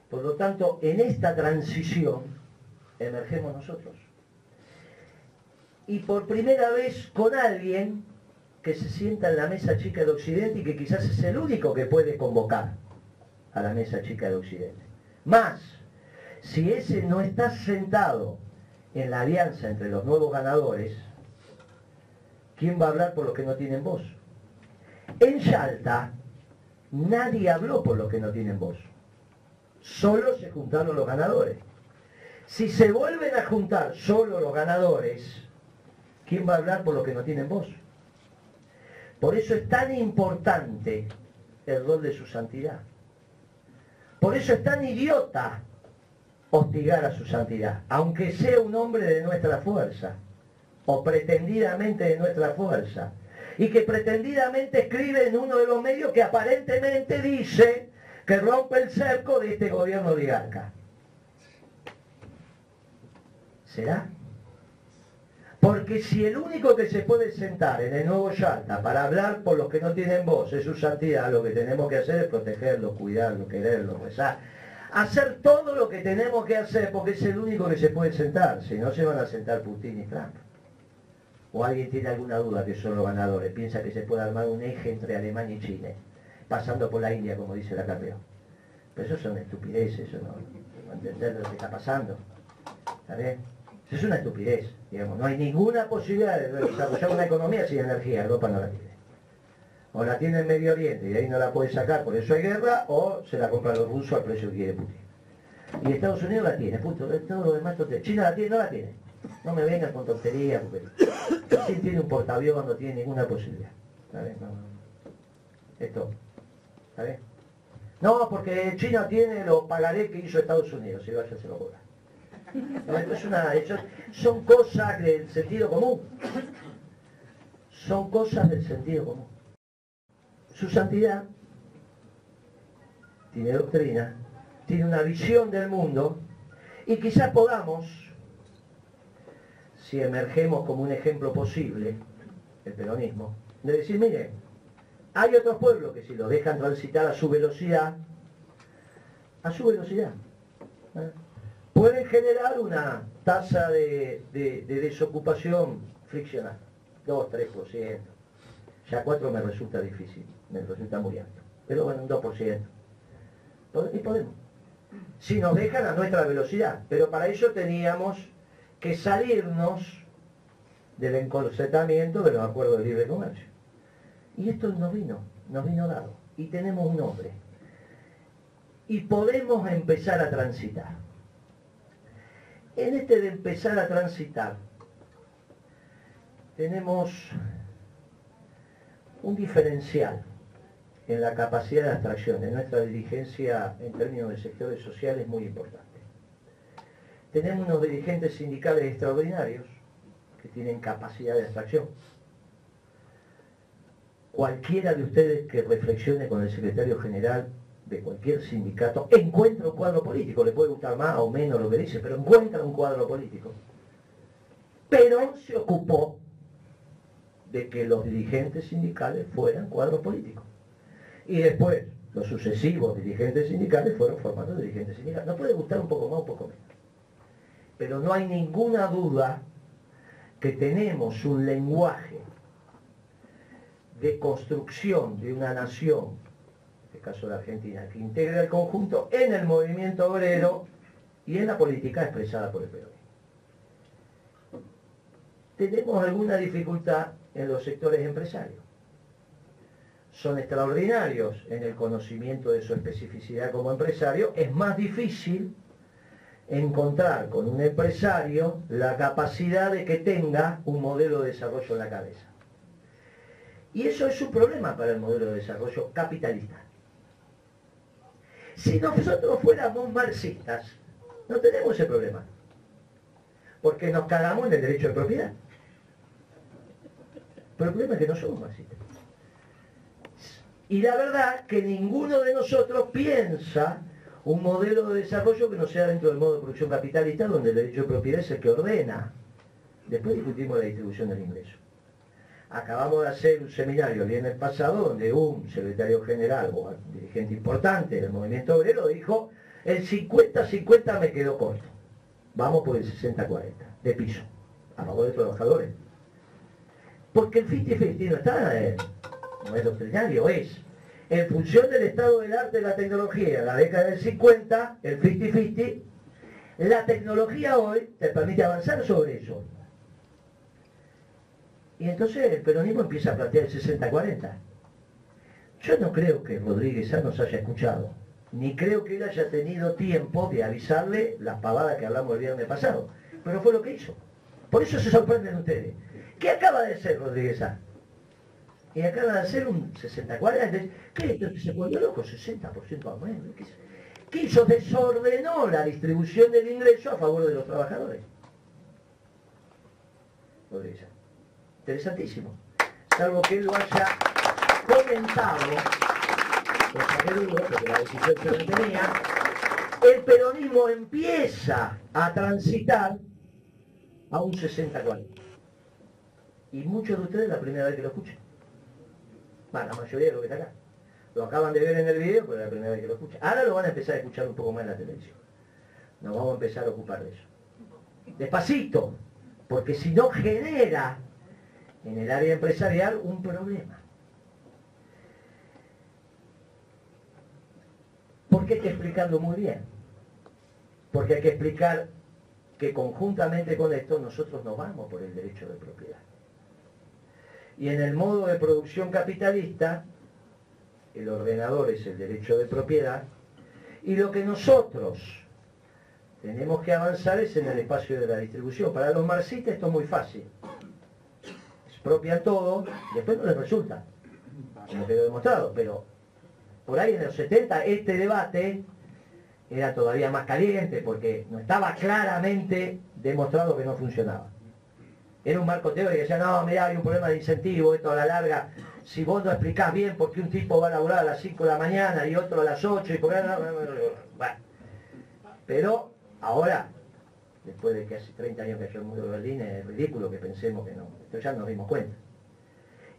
Por lo tanto, en esta transición emergemos nosotros. Y por primera vez con alguien que se sienta en la mesa chica de Occidente y que quizás es el único que puede convocar a la mesa chica de Occidente. Más, si ese no está sentado en la alianza entre los nuevos ganadores, ¿quién va a hablar por los que no tienen voz? En Yalta, nadie habló por los que no tienen voz. Solo se juntaron los ganadores. Si se vuelven a juntar solo los ganadores, ¿quién va a hablar por los que no tienen voz? Por eso es tan importante el rol de su santidad. Por eso es tan idiota hostigar a su santidad, aunque sea un hombre de nuestra fuerza, o pretendidamente de nuestra fuerza, y que pretendidamente escribe en uno de los medios que aparentemente dice que rompe el cerco de este gobierno oligarca. ¿Será? Porque si el único que se puede sentar en el nuevo Yalta para hablar por los que no tienen voz es su santidad, lo que tenemos que hacer es protegerlo, cuidarlo, quererlo, rezar. Hacer todo lo que tenemos que hacer porque es el único que se puede sentar. Si no, se van a sentar Putin y Trump. ¿O alguien tiene alguna duda que son los ganadores? Piensa que se puede armar un eje entre Alemania y Chile, pasando por la India, como dice la Carrió. Pero eso son estupideces, eso no entender lo que está pasando. ¿Está bien? Eso es una estupidez, digamos. No hay ninguna posibilidad de desarrollar una economía sin energía. Europa no la tiene. O la tiene en Medio Oriente y de ahí no la puede sacar, por eso hay guerra, o se la compran los rusos al precio que quiere Putin. Y Estados Unidos la tiene, punto. Todo lo demás, China la tiene, no la tiene. No me vengan con tonterías, porque Brasil tiene un portaavión, no tiene ninguna posibilidad. ¿Está bien? No. Esto. ¿Está bien? No, porque China tiene los pagarés que hizo Estados Unidos, si vaya se lo cobra. No, son cosas del sentido común. Son cosas del sentido común. Su santidad tiene doctrina, tiene una visión del mundo, y quizás podamos, si emergemos como un ejemplo posible, el peronismo, de decir, mire, hay otros pueblos que si los dejan transitar a su velocidad, pueden generar una tasa de desocupación friccional, 2-3%. Ya 4 me resulta difícil, me resulta muy alto. Pero bueno, un 2%. Y podemos. Si nos dejan a nuestra velocidad. Pero para ello teníamos que salirnos del encorsetamiento de los acuerdos de libre comercio. Y esto nos vino dado. Y tenemos un nombre. Y podemos empezar a transitar. En este de empezar a transitar, tenemos un diferencial en la capacidad de abstracción de nuestra dirigencia en términos de sectores sociales muy importante. Tenemos unos dirigentes sindicales extraordinarios que tienen capacidad de abstracción. Cualquiera de ustedes que reflexione con el secretario general de cualquier sindicato encuentra un cuadro político, le puede gustar más o menos lo que dice, pero encuentra un cuadro político. Pero se ocupó de que los dirigentes sindicales fueran cuadros políticos. Y después, los sucesivos dirigentes sindicales fueron formatos de dirigentes sindicales. Nos puede gustar un poco más, un poco menos. Pero no hay ninguna duda que tenemos un lenguaje de construcción de una nación, en este caso la Argentina, que integra el conjunto en el movimiento obrero y en la política expresada por el peronismo. Tenemos alguna dificultad en los sectores empresarios. Son extraordinarios en el conocimiento de su especificidad como empresario. Es más difícil encontrar con un empresario la capacidad de que tenga un modelo de desarrollo en la cabeza. Y eso es un problema para el modelo de desarrollo capitalista. Si nosotros fuéramos marxistas, no tenemos ese problema, porque nos cagamos en el derecho de propiedad. Pero el problema es que no somos marxistas. Y la verdad que ninguno de nosotros piensa un modelo de desarrollo que no sea dentro del modo de producción capitalista, donde el derecho de propiedad es el que ordena. Después discutimos la distribución del ingreso. Acabamos de hacer un seminario el viernes pasado donde un secretario general o un dirigente importante del movimiento obrero dijo: el 50-50 me quedó corto, vamos por el 60-40 de piso, a favor de trabajadores. Porque el 50-50 no está, no es doctrinario, es en función del estado del arte y la tecnología. En la década del 50, el 50-50, la tecnología hoy te permite avanzar sobre eso. Y entonces el peronismo empieza a plantear el 60-40. Yo no creo que Rodríguez Sá nos haya escuchado, ni creo que él haya tenido tiempo de avisarle las pavadas que hablamos el viernes pasado, pero fue lo que hizo. Por eso se sorprenden ustedes. ¿Qué acaba de hacer Rodríguez Sá? Y acaba de hacer un 60-40. ¿Qué? ¿Se volvió loco? 60% aumento. ¿Qué hizo? Desordenó la distribución del ingreso a favor de los trabajadores. Rodríguez Sá. Interesantísimo. Salvo que él lo haya comentado, cosa que dudo, porque la decisión se la tenía, el peronismo empieza a transitar a un 60-40. Y muchos de ustedes la primera vez que lo escuchan. Bueno, la mayoría de los que están acá. Lo acaban de ver en el video, pero es la primera vez que lo escuchan. Ahora lo van a empezar a escuchar un poco más en la televisión. Nos vamos a empezar a ocupar de eso. Despacito, porque si no genera en el área empresarial un problema. Porque hay que explicarlo muy bien. Porque hay que explicar que conjuntamente con esto nosotros nos vamos por el derecho de propiedad. Y en el modo de producción capitalista, el ordenador es el derecho de propiedad, y lo que nosotros tenemos que avanzar es en el espacio de la distribución. Para los marxistas esto es muy fácil. Expropian todo, después no les resulta, como quedó demostrado, pero por ahí en los 70 este debate era todavía más caliente porque no estaba claramente demostrado que no funcionaba. Era un marco teórico que decía: no, mirá, hay un problema de incentivo, esto a la larga, si vos no explicás bien por qué un tipo va a laburar a las 5 de la mañana y otro a las 8 y por qué no... Bueno, pero ahora, después de que hace 30 años que cayó el muro de Berlín, es ridículo que pensemos que no. Esto ya nos dimos cuenta.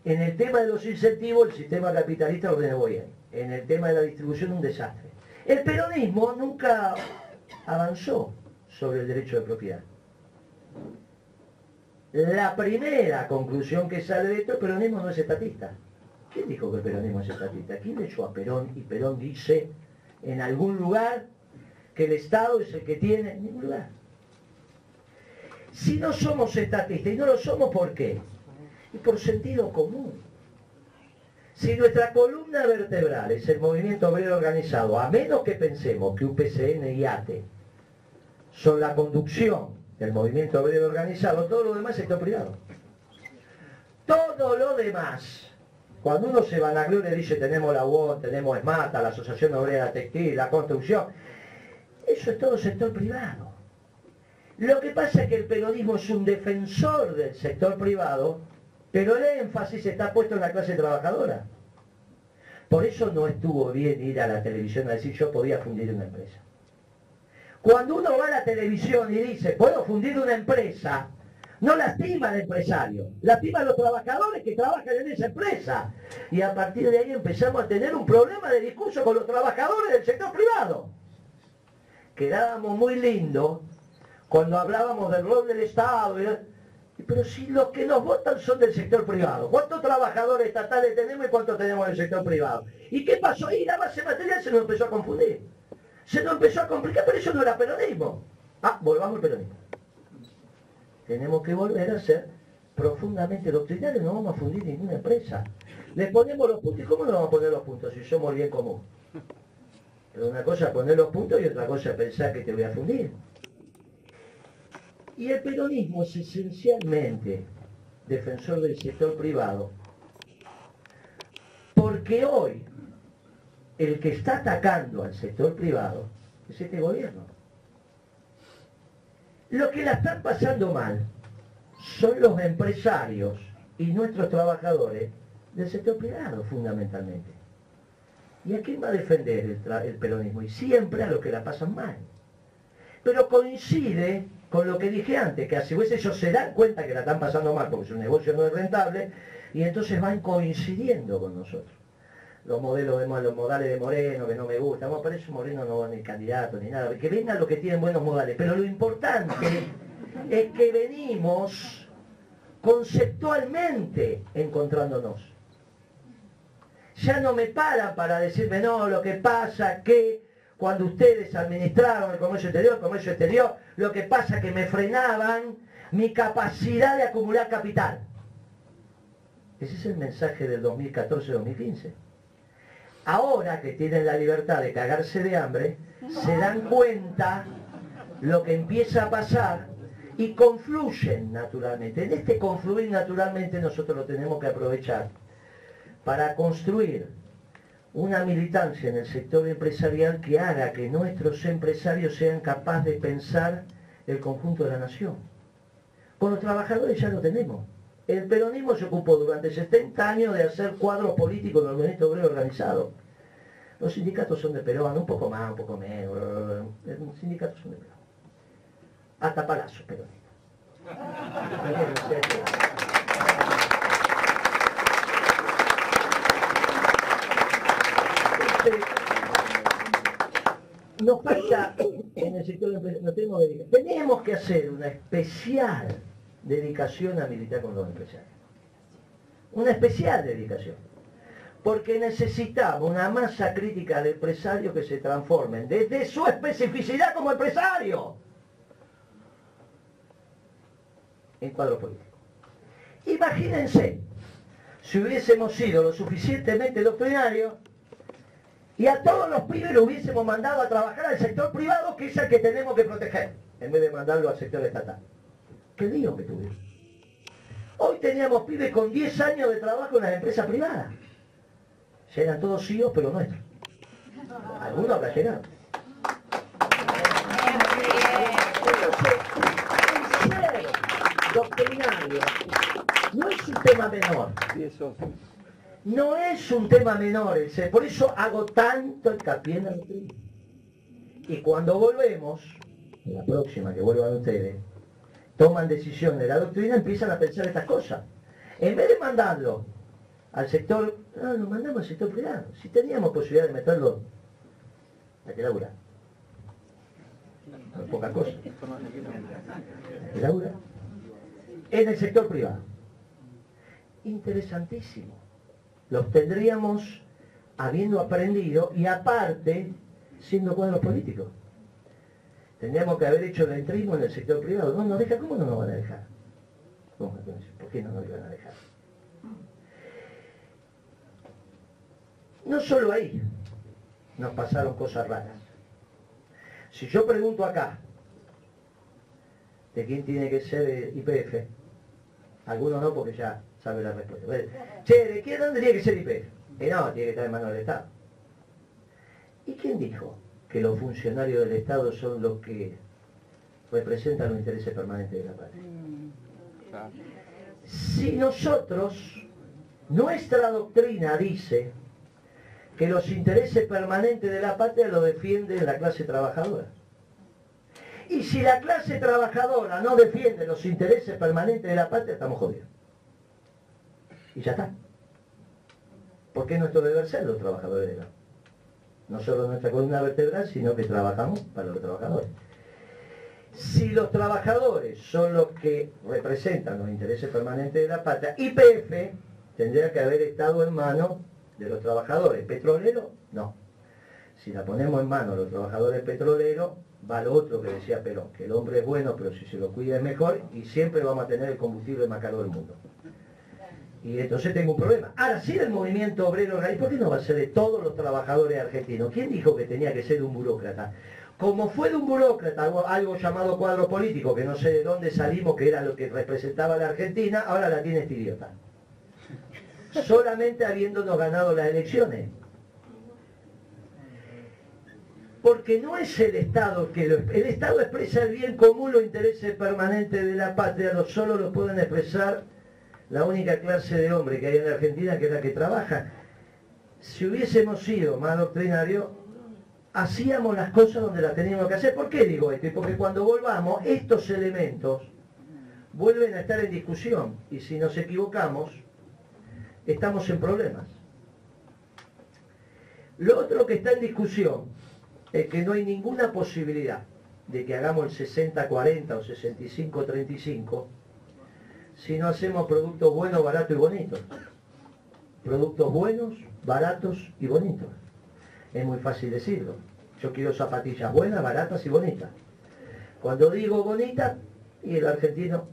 En el tema de los incentivos, el sistema capitalista ordenó bien. En el tema de la distribución, un desastre. El peronismo nunca avanzó sobre el derecho de propiedad. La primera conclusión que sale de esto: el peronismo no es estatista. ¿Quién dijo que el peronismo es estatista? ¿Quién le echó a Perón? Y Perón dice en algún lugar que el Estado es el que tiene... En ningún lugar. Si no somos estatistas, y no lo somos, ¿por qué? Y por sentido común. Si nuestra columna vertebral es el movimiento obrero organizado, a menos que pensemos que UPCN y ATE son la conducción del movimiento obrero organizado, todo lo demás es sector privado. Todo lo demás, cuando uno se vanagloria y dice tenemos la UON, tenemos ESMATA, la Asociación Obrera Textil, la construcción, eso es todo sector privado. Lo que pasa es que el peronismo es un defensor del sector privado, pero el énfasis está puesto en la clase trabajadora. Por eso no estuvo bien ir a la televisión a decir yo podía fundir una empresa. Cuando uno va a la televisión y dice puedo fundir una empresa, no lastima al empresario, lastima a los trabajadores que trabajan en esa empresa. Y a partir de ahí empezamos a tener un problema de discurso con los trabajadores del sector privado. Quedábamos muy lindos cuando hablábamos del rol del Estado, pero si los que nos votan son del sector privado, ¿cuántos trabajadores estatales tenemos y cuántos tenemos del sector privado? ¿Y qué pasó ahí? La base material se nos empezó a confundir, se nos empezó a complicar, pero eso no era peronismo. Volvamos al peronismo. Tenemos que volver a ser profundamente doctrinarios, no vamos a fundir ninguna empresa. Le ponemos los puntos, ¿y cómo no vamos a poner los puntos si somos el bien común? Pero una cosa es poner los puntos y otra cosa es pensar que te voy a fundir. Y el peronismo es esencialmente defensor del sector privado, porque hoy el que está atacando al sector privado es este gobierno. Los que la están pasando mal son los empresarios y nuestros trabajadores del sector privado, fundamentalmente. ¿Y a quién va a defender el peronismo? Y siempre a los que la pasan mal. Pero coincide con lo que dije antes, que a su vez ellos se dan cuenta que la están pasando mal porque su negocio no es rentable, y entonces van coincidiendo con nosotros. Los modales de Moreno, que no me gustan, bueno, para eso Moreno no va ni candidato ni nada, que vengan los que tienen buenos modales, pero lo importante es que venimos conceptualmente encontrándonos. Ya no me paran para decirme, no, lo que pasa que cuando ustedes administraron el comercio exterior, lo que pasa es que me frenaban mi capacidad de acumular capital. Ese es el mensaje del 2014-2015. Ahora que tienen la libertad de cagarse de hambre, se dan cuenta lo que empieza a pasar y confluyen naturalmente. En este confluir naturalmente nosotros lo tenemos que aprovechar para construir una militancia en el sector empresarial que haga que nuestros empresarios sean capaces de pensar el conjunto de la nación. Con los trabajadores ya lo tenemos. El peronismo se ocupó durante 70 años de hacer cuadros políticos del movimiento obrero organizado. Los sindicatos son de Perón, un poco más, un poco menos. Los sindicatos son de Perón. Hasta Palazzo, peronismo. Nos falta en el sector empresarial, tenemos que hacer una especial dedicación a militar con los empresarios. Una especial dedicación. Porque necesitamos una masa crítica de empresarios que se transformen desde su especificidad como empresario en cuadro político. Imagínense si hubiésemos sido lo suficientemente doctrinarios y a todos los pibes lo hubiésemos mandado a trabajar al sector privado, que es el que tenemos que proteger, en vez de mandarlo al sector estatal. ¿Qué lío que tuvimos? Hoy teníamos pibes con 10 años de trabajo en las empresas privadas. Ya eran todos CEOs, pero nuestros. Algunos habrá llegado. Ser doctrinario no es un tema menor. No es un tema menor, por eso hago tanto hincapié en la doctrina. Y cuando volvemos, en la próxima que vuelvan ustedes, toman decisiones de la doctrina, empiezan a pensar estas cosas. En vez de mandarlo al sector, lo mandamos al sector privado. Si teníamos posibilidad de meterlo, hay que laburar. No es poca cosa. Hay que laburar. En el sector privado. Interesantísimo. Los tendríamos habiendo aprendido y aparte siendo cuadros políticos. Tendríamos que haber hecho el entrismo en el sector privado. No nos deja, ¿cómo no nos van a dejar? ¿Cómo? ¿Por qué no nos van a dejar? No solo ahí nos pasaron cosas raras. Si yo pregunto acá de quién tiene que ser YPF, algunos no porque ya sabe la respuesta. Che, ¿de quién dónde tiene que ser YPF? No, tiene que estar en manos del Estado. ¿Y quién dijo que los funcionarios del Estado son los que representan los intereses permanentes de la patria. Si nosotros, nuestra doctrina dice que los intereses permanentes de la patria los defiende la clase trabajadora. Y si la clase trabajadora no defiende los intereses permanentes de la patria, estamos jodidos. Y ya está. Porque es nuestro deber ser los trabajadores, no solo nuestra columna vertebral, sino que trabajamos para los trabajadores. Si los trabajadores son los que representan los intereses permanentes de la patria, YPF tendría que haber estado en manos de los trabajadores. ¿Petroleros? No. Si la ponemos en manos de los trabajadores petroleros, va lo otro que decía Perón, que el hombre es bueno, pero si se lo cuida es mejor, y siempre vamos a tener el combustible más caro del mundo. Y entonces tengo un problema. Ahora, si el movimiento obrero raíz, ¿por qué no va a ser de todos los trabajadores argentinos? ¿Quién dijo que tenía que ser de un burócrata? Como fue de un burócrata, algo llamado cuadro político, que no sé de dónde salimos, que era lo que representaba la Argentina, ahora la tiene este idiota. Solamente habiéndonos ganado las elecciones. Porque no es el Estado que el Estado expresa el bien común, los intereses permanentes de la patria, solo lo pueden expresar la única clase de hombre que hay en la Argentina, que es la que trabaja. Si hubiésemos sido más doctrinarios, hacíamos las cosas donde las teníamos que hacer. ¿Por qué digo esto? Porque cuando volvamos, estos elementos vuelven a estar en discusión, y si nos equivocamos, estamos en problemas. Lo otro que está en discusión es que no hay ninguna posibilidad de que hagamos el 60-40 o 65-35 si no hacemos productos buenos, baratos y bonitos. Productos buenos, baratos y bonitos. Es muy fácil decirlo. Yo quiero zapatillas buenas, baratas y bonitas. Cuando digo bonita, y el argentino,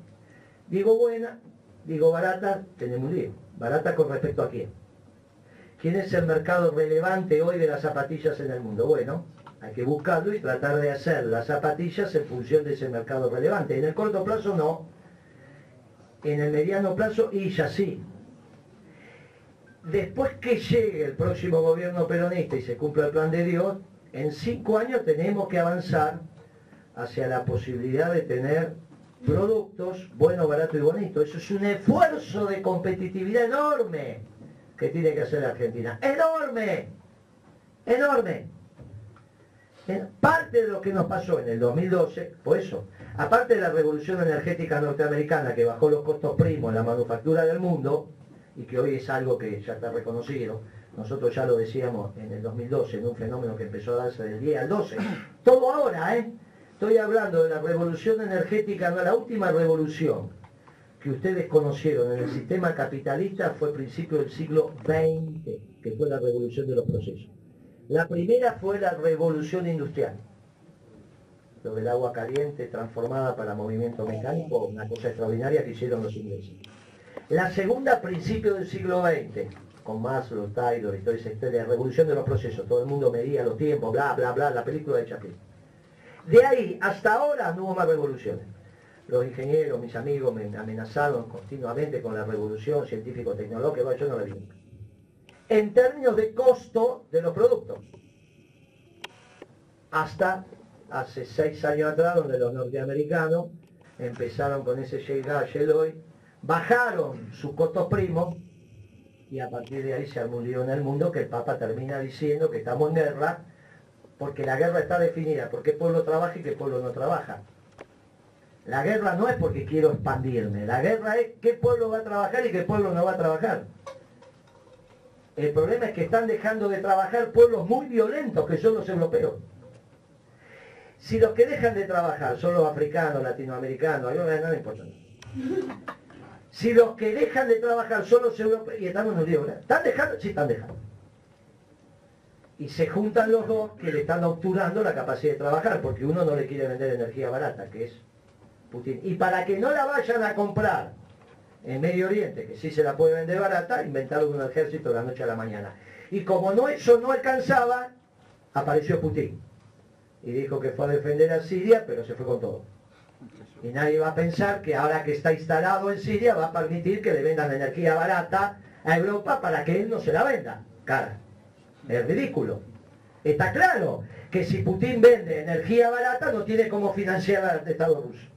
digo buena, digo barata, tenemos un lío. ¿Barata con respecto a quién? ¿Quién es el mercado relevante hoy de las zapatillas en el mundo? Bueno, hay que buscarlo y tratar de hacer las zapatillas en función de ese mercado relevante. En el corto plazo no. En el mediano plazo y ya sí. Después que llegue el próximo gobierno peronista y se cumpla el plan de Dios, en 5 años tenemos que avanzar hacia la posibilidad de tener productos buenos, baratos y bonitos. Eso es un esfuerzo de competitividad enorme que tiene que hacer la Argentina. ¡Enorme! ¡Enorme! Parte de lo que nos pasó en el 2012 fue eso. Aparte de la revolución energética norteamericana que bajó los costos primos en la manufactura del mundo, y que hoy es algo que ya está reconocido, nosotros ya lo decíamos en el 2012, en un fenómeno que empezó a darse del 10 al 12. Todo ahora, estoy hablando de la revolución energética, no, la última revolución que ustedes conocieron en el sistema capitalista fue a principios del siglo XX, que fue la revolución de los procesos. La primera fue la revolución industrial. Lo del agua caliente transformada para movimiento mecánico, una cosa extraordinaria que hicieron los ingleses. La segunda a principios del siglo XX, con Maslow, Taylor y toda esa historia, la revolución de los procesos, todo el mundo medía los tiempos, bla, bla, bla, la película de Chaplin. De ahí hasta ahora no hubo más revoluciones. Los ingenieros, mis amigos, me amenazaron continuamente con la revolución científico-tecnológica, yo no la vi nunca. En términos de costo de los productos. Hasta hace 6 años atrás, donde los norteamericanos empezaron con ese Shell Oil, bajaron sus costos primos, y a partir de ahí se armó un lío en el mundo que el Papa termina diciendo que estamos en guerra, porque la guerra está definida por qué pueblo trabaja y qué pueblo no trabaja. La guerra no es porque quiero expandirme, la guerra es qué pueblo va a trabajar y qué pueblo no va a trabajar. El problema es que están dejando de trabajar pueblos muy violentos, que son los europeos. Si los que dejan de trabajar son los africanos, latinoamericanos, no importa. Si los que dejan de trabajar son los europeos, y estamos en un lío, ¿verdad? ¿Están dejando? Sí, están dejando. Y se juntan los dos que le están obturando la capacidad de trabajar, porque uno no le quiere vender energía barata, que es Putin. Y para que no la vayan a comprar en Medio Oriente, que sí se la puede vender barata, inventaron un ejército de la noche a la mañana. Y como eso no alcanzaba, apareció Putin. Y dijo que fue a defender a Siria, pero se fue con todo. Y nadie va a pensar que ahora que está instalado en Siria va a permitir que le vendan energía barata a Europa para que él no se la venda. Cara, es ridículo. Está claro que si Putin vende energía barata no tiene cómo financiar al Estado ruso.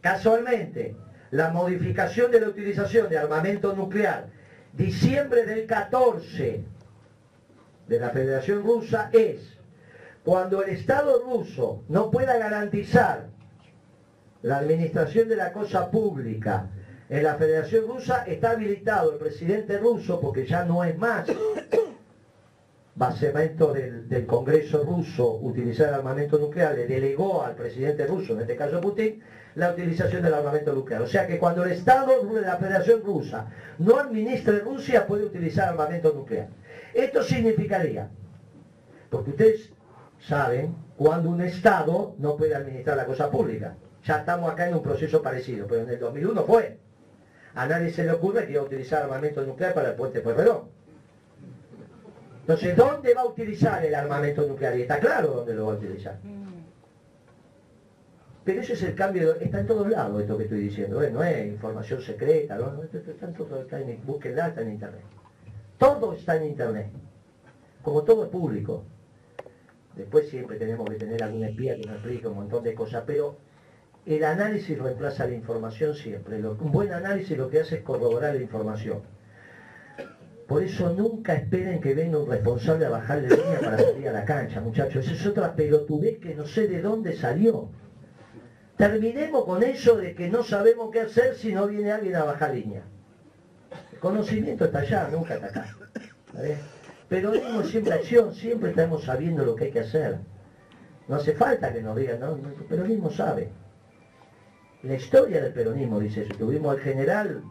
Casualmente, la modificación de la utilización de armamento nuclear, diciembre del 14 de la Federación Rusa, es cuando el Estado ruso no pueda garantizar la administración de la cosa pública en la Federación Rusa, está habilitado el presidente ruso, porque ya no es más basamento del Congreso ruso utilizar armamento nuclear, le delegó al presidente ruso, en este caso Putin, la utilización del armamento nuclear. O sea que cuando el Estado de la Federación Rusa no administre Rusia, puede utilizar armamento nuclear. Esto significaría, porque ustedes saben, cuando un Estado no puede administrar la cosa pública. Ya estamos acá en un proceso parecido, pero en el 2001 fue. A nadie se le ocurre que iba a utilizar armamento nuclear para el puente Pueyrredón. Entonces, ¿dónde va a utilizar el armamento nuclear? Y está claro dónde lo va a utilizar. Pero ese es el cambio, está en todos lados esto que estoy diciendo, no es información secreta, ¿no? Está en todo, búsquenla, está en internet. Todo está en internet, como todo es público. Después siempre tenemos que tener algún espía que nos explique un montón de cosas, pero el análisis reemplaza la información siempre. Un buen análisis lo que hace es corroborar la información. Por eso nunca esperen que venga un responsable a bajarle línea para salir a la cancha, muchachos. Esa es otra pelotudez que no sé de dónde salió. Terminemos con eso de que no sabemos qué hacer si no viene alguien a bajar línea. El conocimiento está allá, nunca está acá. ¿Vale? Periodismo siempre acción, siempre estamos sabiendo lo que hay que hacer. No hace falta que nos digan, no, el peronismo sabe. La historia del peronismo dice eso. Tuvimos al general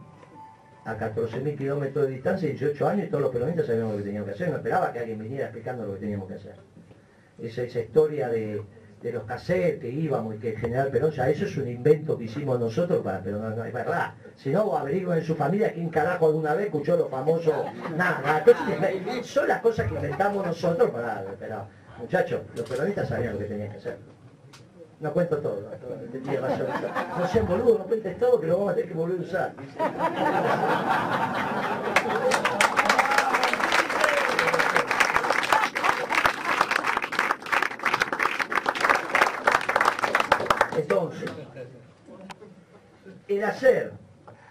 a 14.000 kilómetros de distancia, 18 años, y todos los peronistas sabíamos lo que teníamos que hacer. No esperaba que alguien viniera explicando lo que teníamos que hacer. Esa historia de los cassettes que íbamos y que el general Perón, ya eso es un invento que hicimos nosotros para Perón, no es verdad. Si no, averigüen en su familia quién carajo alguna vez escuchó los famosos, nada, son las cosas que inventamos nosotros para, pero muchachos, los peronistas sabían lo que tenían que hacer. No cuento todo, no sean boludos, no cuentes todo, que lo vamos a tener que volver a usar. Entonces, el hacer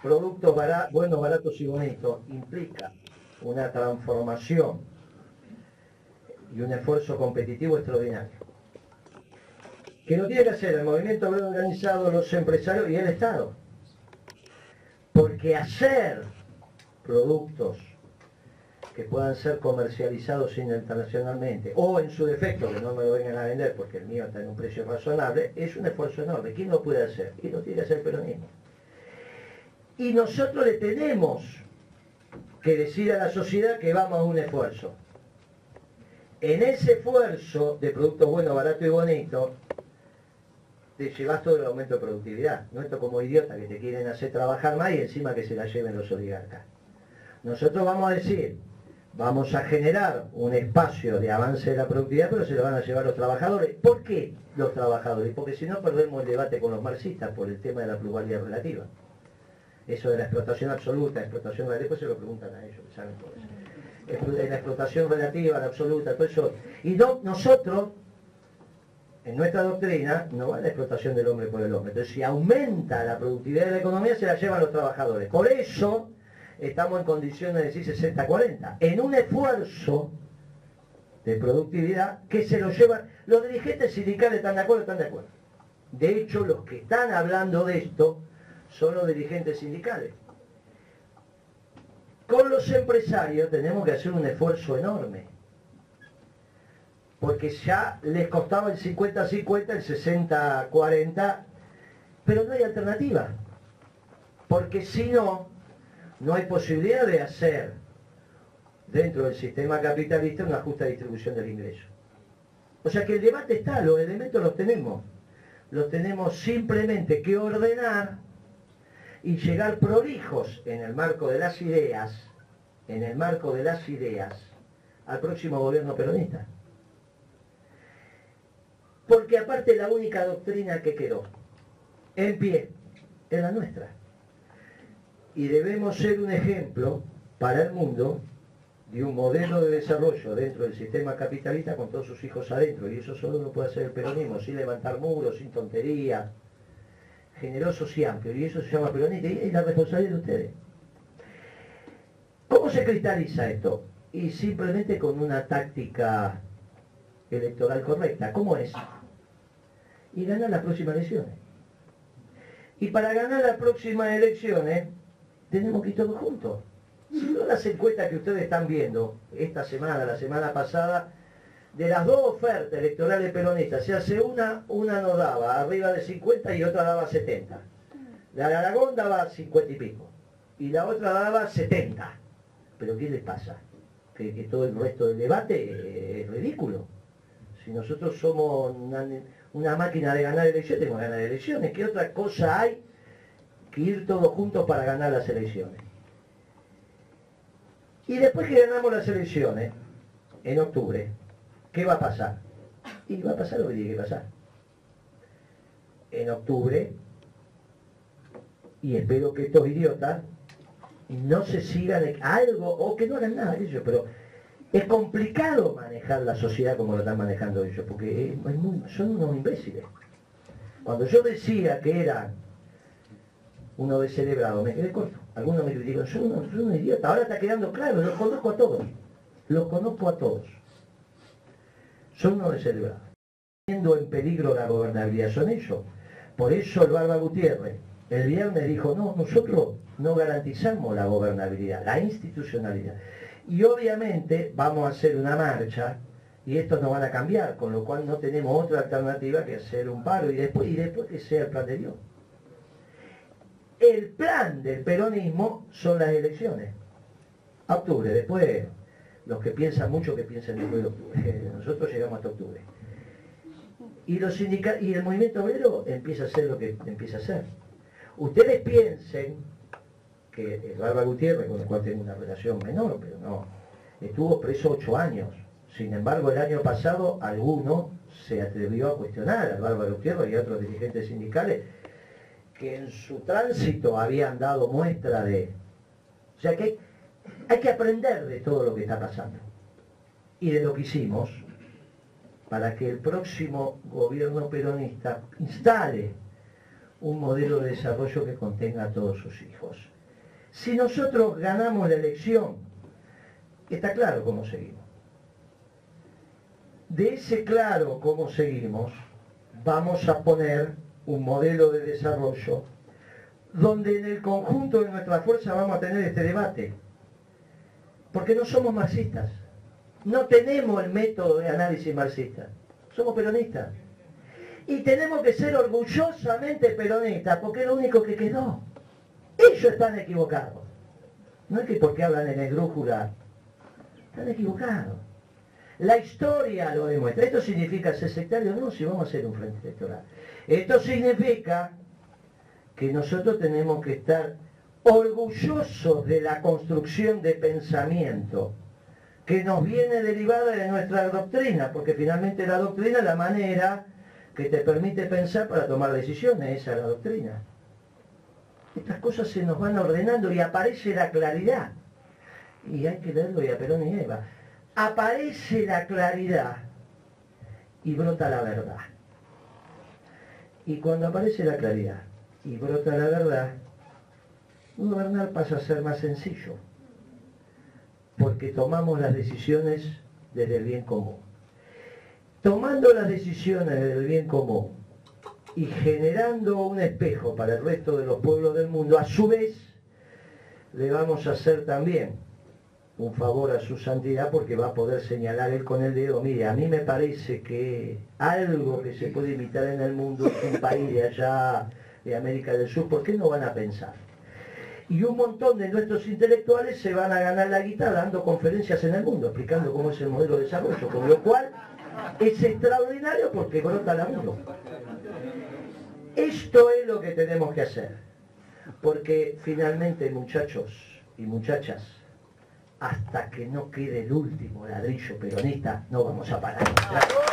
productos buenos, baratos y bonitos implica una transformación y un esfuerzo competitivo extraordinario. Que lo tiene que hacer el movimiento obrero organizado, los empresarios y el Estado. Porque hacer productos que puedan ser comercializados internacionalmente, o en su defecto, que no me lo vengan a vender porque el mío está en un precio razonable, es un esfuerzo enorme. ¿Quién lo puede hacer? Y lo tiene que hacer el peronismo. Y nosotros le tenemos que decir a la sociedad que vamos a un esfuerzo. En ese esfuerzo de productos buenos, baratos y bonitos, te llevas todo el aumento de productividad. No esto como idiotas que te quieren hacer trabajar más y encima que se la lleven los oligarcas. Nosotros vamos a decir, vamos a generar un espacio de avance de la productividad, pero se lo van a llevar los trabajadores. ¿Por qué los trabajadores? Porque si no perdemos el debate con los marxistas por el tema de la plusvalía relativa. Eso de la explotación absoluta, explotación relativa, después se lo preguntan a ellos, que saben todo eso. La explotación relativa, la absoluta, todo eso. Y no, nosotros, en nuestra doctrina, no va la explotación del hombre por el hombre. Entonces, si aumenta la productividad de la economía, se la llevan los trabajadores. Por eso estamos en condiciones de decir 60-40. En un esfuerzo de productividad que se lo llevan... Los dirigentes sindicales están de acuerdo, están de acuerdo. De hecho, los que están hablando de esto son los dirigentes sindicales. Con los empresarios tenemos que hacer un esfuerzo enorme. Porque ya les costaba el 50-50, el 60-40, pero no hay alternativa. Porque si no, no hay posibilidad de hacer dentro del sistema capitalista una justa distribución del ingreso. O sea que el debate está, los elementos los tenemos simplemente que ordenar y llegar prolijos en el marco de las ideas, al próximo gobierno peronista. Porque aparte la única doctrina que quedó en pie es la nuestra. Y debemos ser un ejemplo para el mundo de un modelo de desarrollo dentro del sistema capitalista con todos sus hijos adentro, y eso solo lo puede hacer el peronismo, sin levantar muros, sin tontería, generosos y amplios, y eso se llama peronista, y es la responsabilidad de ustedes. ¿Cómo se cristaliza esto? Y simplemente con una táctica electoral correcta. ¿Cómo es? Y ganar las próximas elecciones. Y para ganar las próximas elecciones tenemos que ir todos juntos. Si todas las encuestas que ustedes están viendo esta semana, la semana pasada, de las dos ofertas electorales peronistas, se hace una no daba arriba de 50 y otra daba 70. La de Aragón daba 50 y pico. Y la otra daba 70. ¿Pero qué les pasa? Que todo el resto del debate es ridículo. Si nosotros somos una máquina de ganar elecciones, tenemos que ganar elecciones. ¿Qué otra cosa hay que ir todos juntos para ganar las elecciones? Y después que ganamos las elecciones, en octubre, ¿qué va a pasar? Y va a pasar lo que tiene que pasar. En octubre, y espero que estos idiotas no se sigan algo, o que no hagan nada de ellos, pero es complicado manejar la sociedad como lo están manejando ellos, porque son unos imbéciles. Cuando yo decía que eran uno descerebrado, me quedé corto. Algunos me critican, son unos idiotas. Ahora está quedando claro, los conozco a todos. Los conozco a todos. Son unos descerebrados. Poniendo en peligro la gobernabilidad son ellos. Por eso el Barba Gutiérrez el viernes dijo, no, nosotros no garantizamos la gobernabilidad, la institucionalidad. Y obviamente vamos a hacer una marcha y estos no van a cambiar, con lo cual no tenemos otra alternativa que hacer un paro y después que sea el plan de Dios. El plan del peronismo son las elecciones. A octubre, después los que piensan mucho que piensen después de octubre. Nosotros llegamos hasta octubre. Y y el movimiento obrero empieza a hacer lo que empieza a hacer. Ustedes piensen que el Barba Gutiérrez, con el cual tengo una relación menor, pero no, estuvo preso 8 años. Sin embargo, el año pasado alguno se atrevió a cuestionar al Barba Gutiérrez y a otros dirigentes sindicales que en su tránsito habían dado muestra de... O sea que hay que aprender de todo lo que está pasando y de lo que hicimos para que el próximo gobierno peronista instale un modelo de desarrollo que contenga a todos sus hijos. Si nosotros ganamos la elección, está claro cómo seguimos. De ese claro cómo seguimos, vamos a poner un modelo de desarrollo donde en el conjunto de nuestra fuerza vamos a tener este debate. Porque no somos marxistas. No tenemos el método de análisis marxista. Somos peronistas. Y tenemos que ser orgullosamente peronistas, porque es lo único que quedó. Ellos están equivocados. No es que porque hablan en esdrújula, están equivocados. La historia lo demuestra. ¿Esto significa ser sectario? No, si vamos a hacer un frente electoral. Esto significa que nosotros tenemos que estar orgullosos de la construcción de pensamiento que nos viene derivada de nuestra doctrina, porque finalmente la doctrina es la manera que te permite pensar para tomar decisiones, esa es la doctrina. Estas cosas se nos van ordenando y aparece la claridad. Y hay que leerlo y a Perón y Eva. Aparece la claridad y brota la verdad. Y cuando aparece la claridad y brota la verdad, gobernar pasa a ser más sencillo, porque tomamos las decisiones desde el bien común. Tomando las decisiones desde el bien común y generando un espejo para el resto de los pueblos del mundo, a su vez le vamos a hacer también un favor a su santidad, porque va a poder señalar él con el dedo, mire, a mí me parece que algo que se puede imitar en el mundo es un país de allá, de América del Sur, ¿por qué no van a pensar? Y un montón de nuestros intelectuales se van a ganar la guita dando conferencias en el mundo, explicando cómo es el modelo de desarrollo, con lo cual es extraordinario porque brota la mundo. Esto es lo que tenemos que hacer, porque finalmente, muchachos y muchachas, hasta que no quede el último ladrillo peronista, no vamos a parar. Gracias.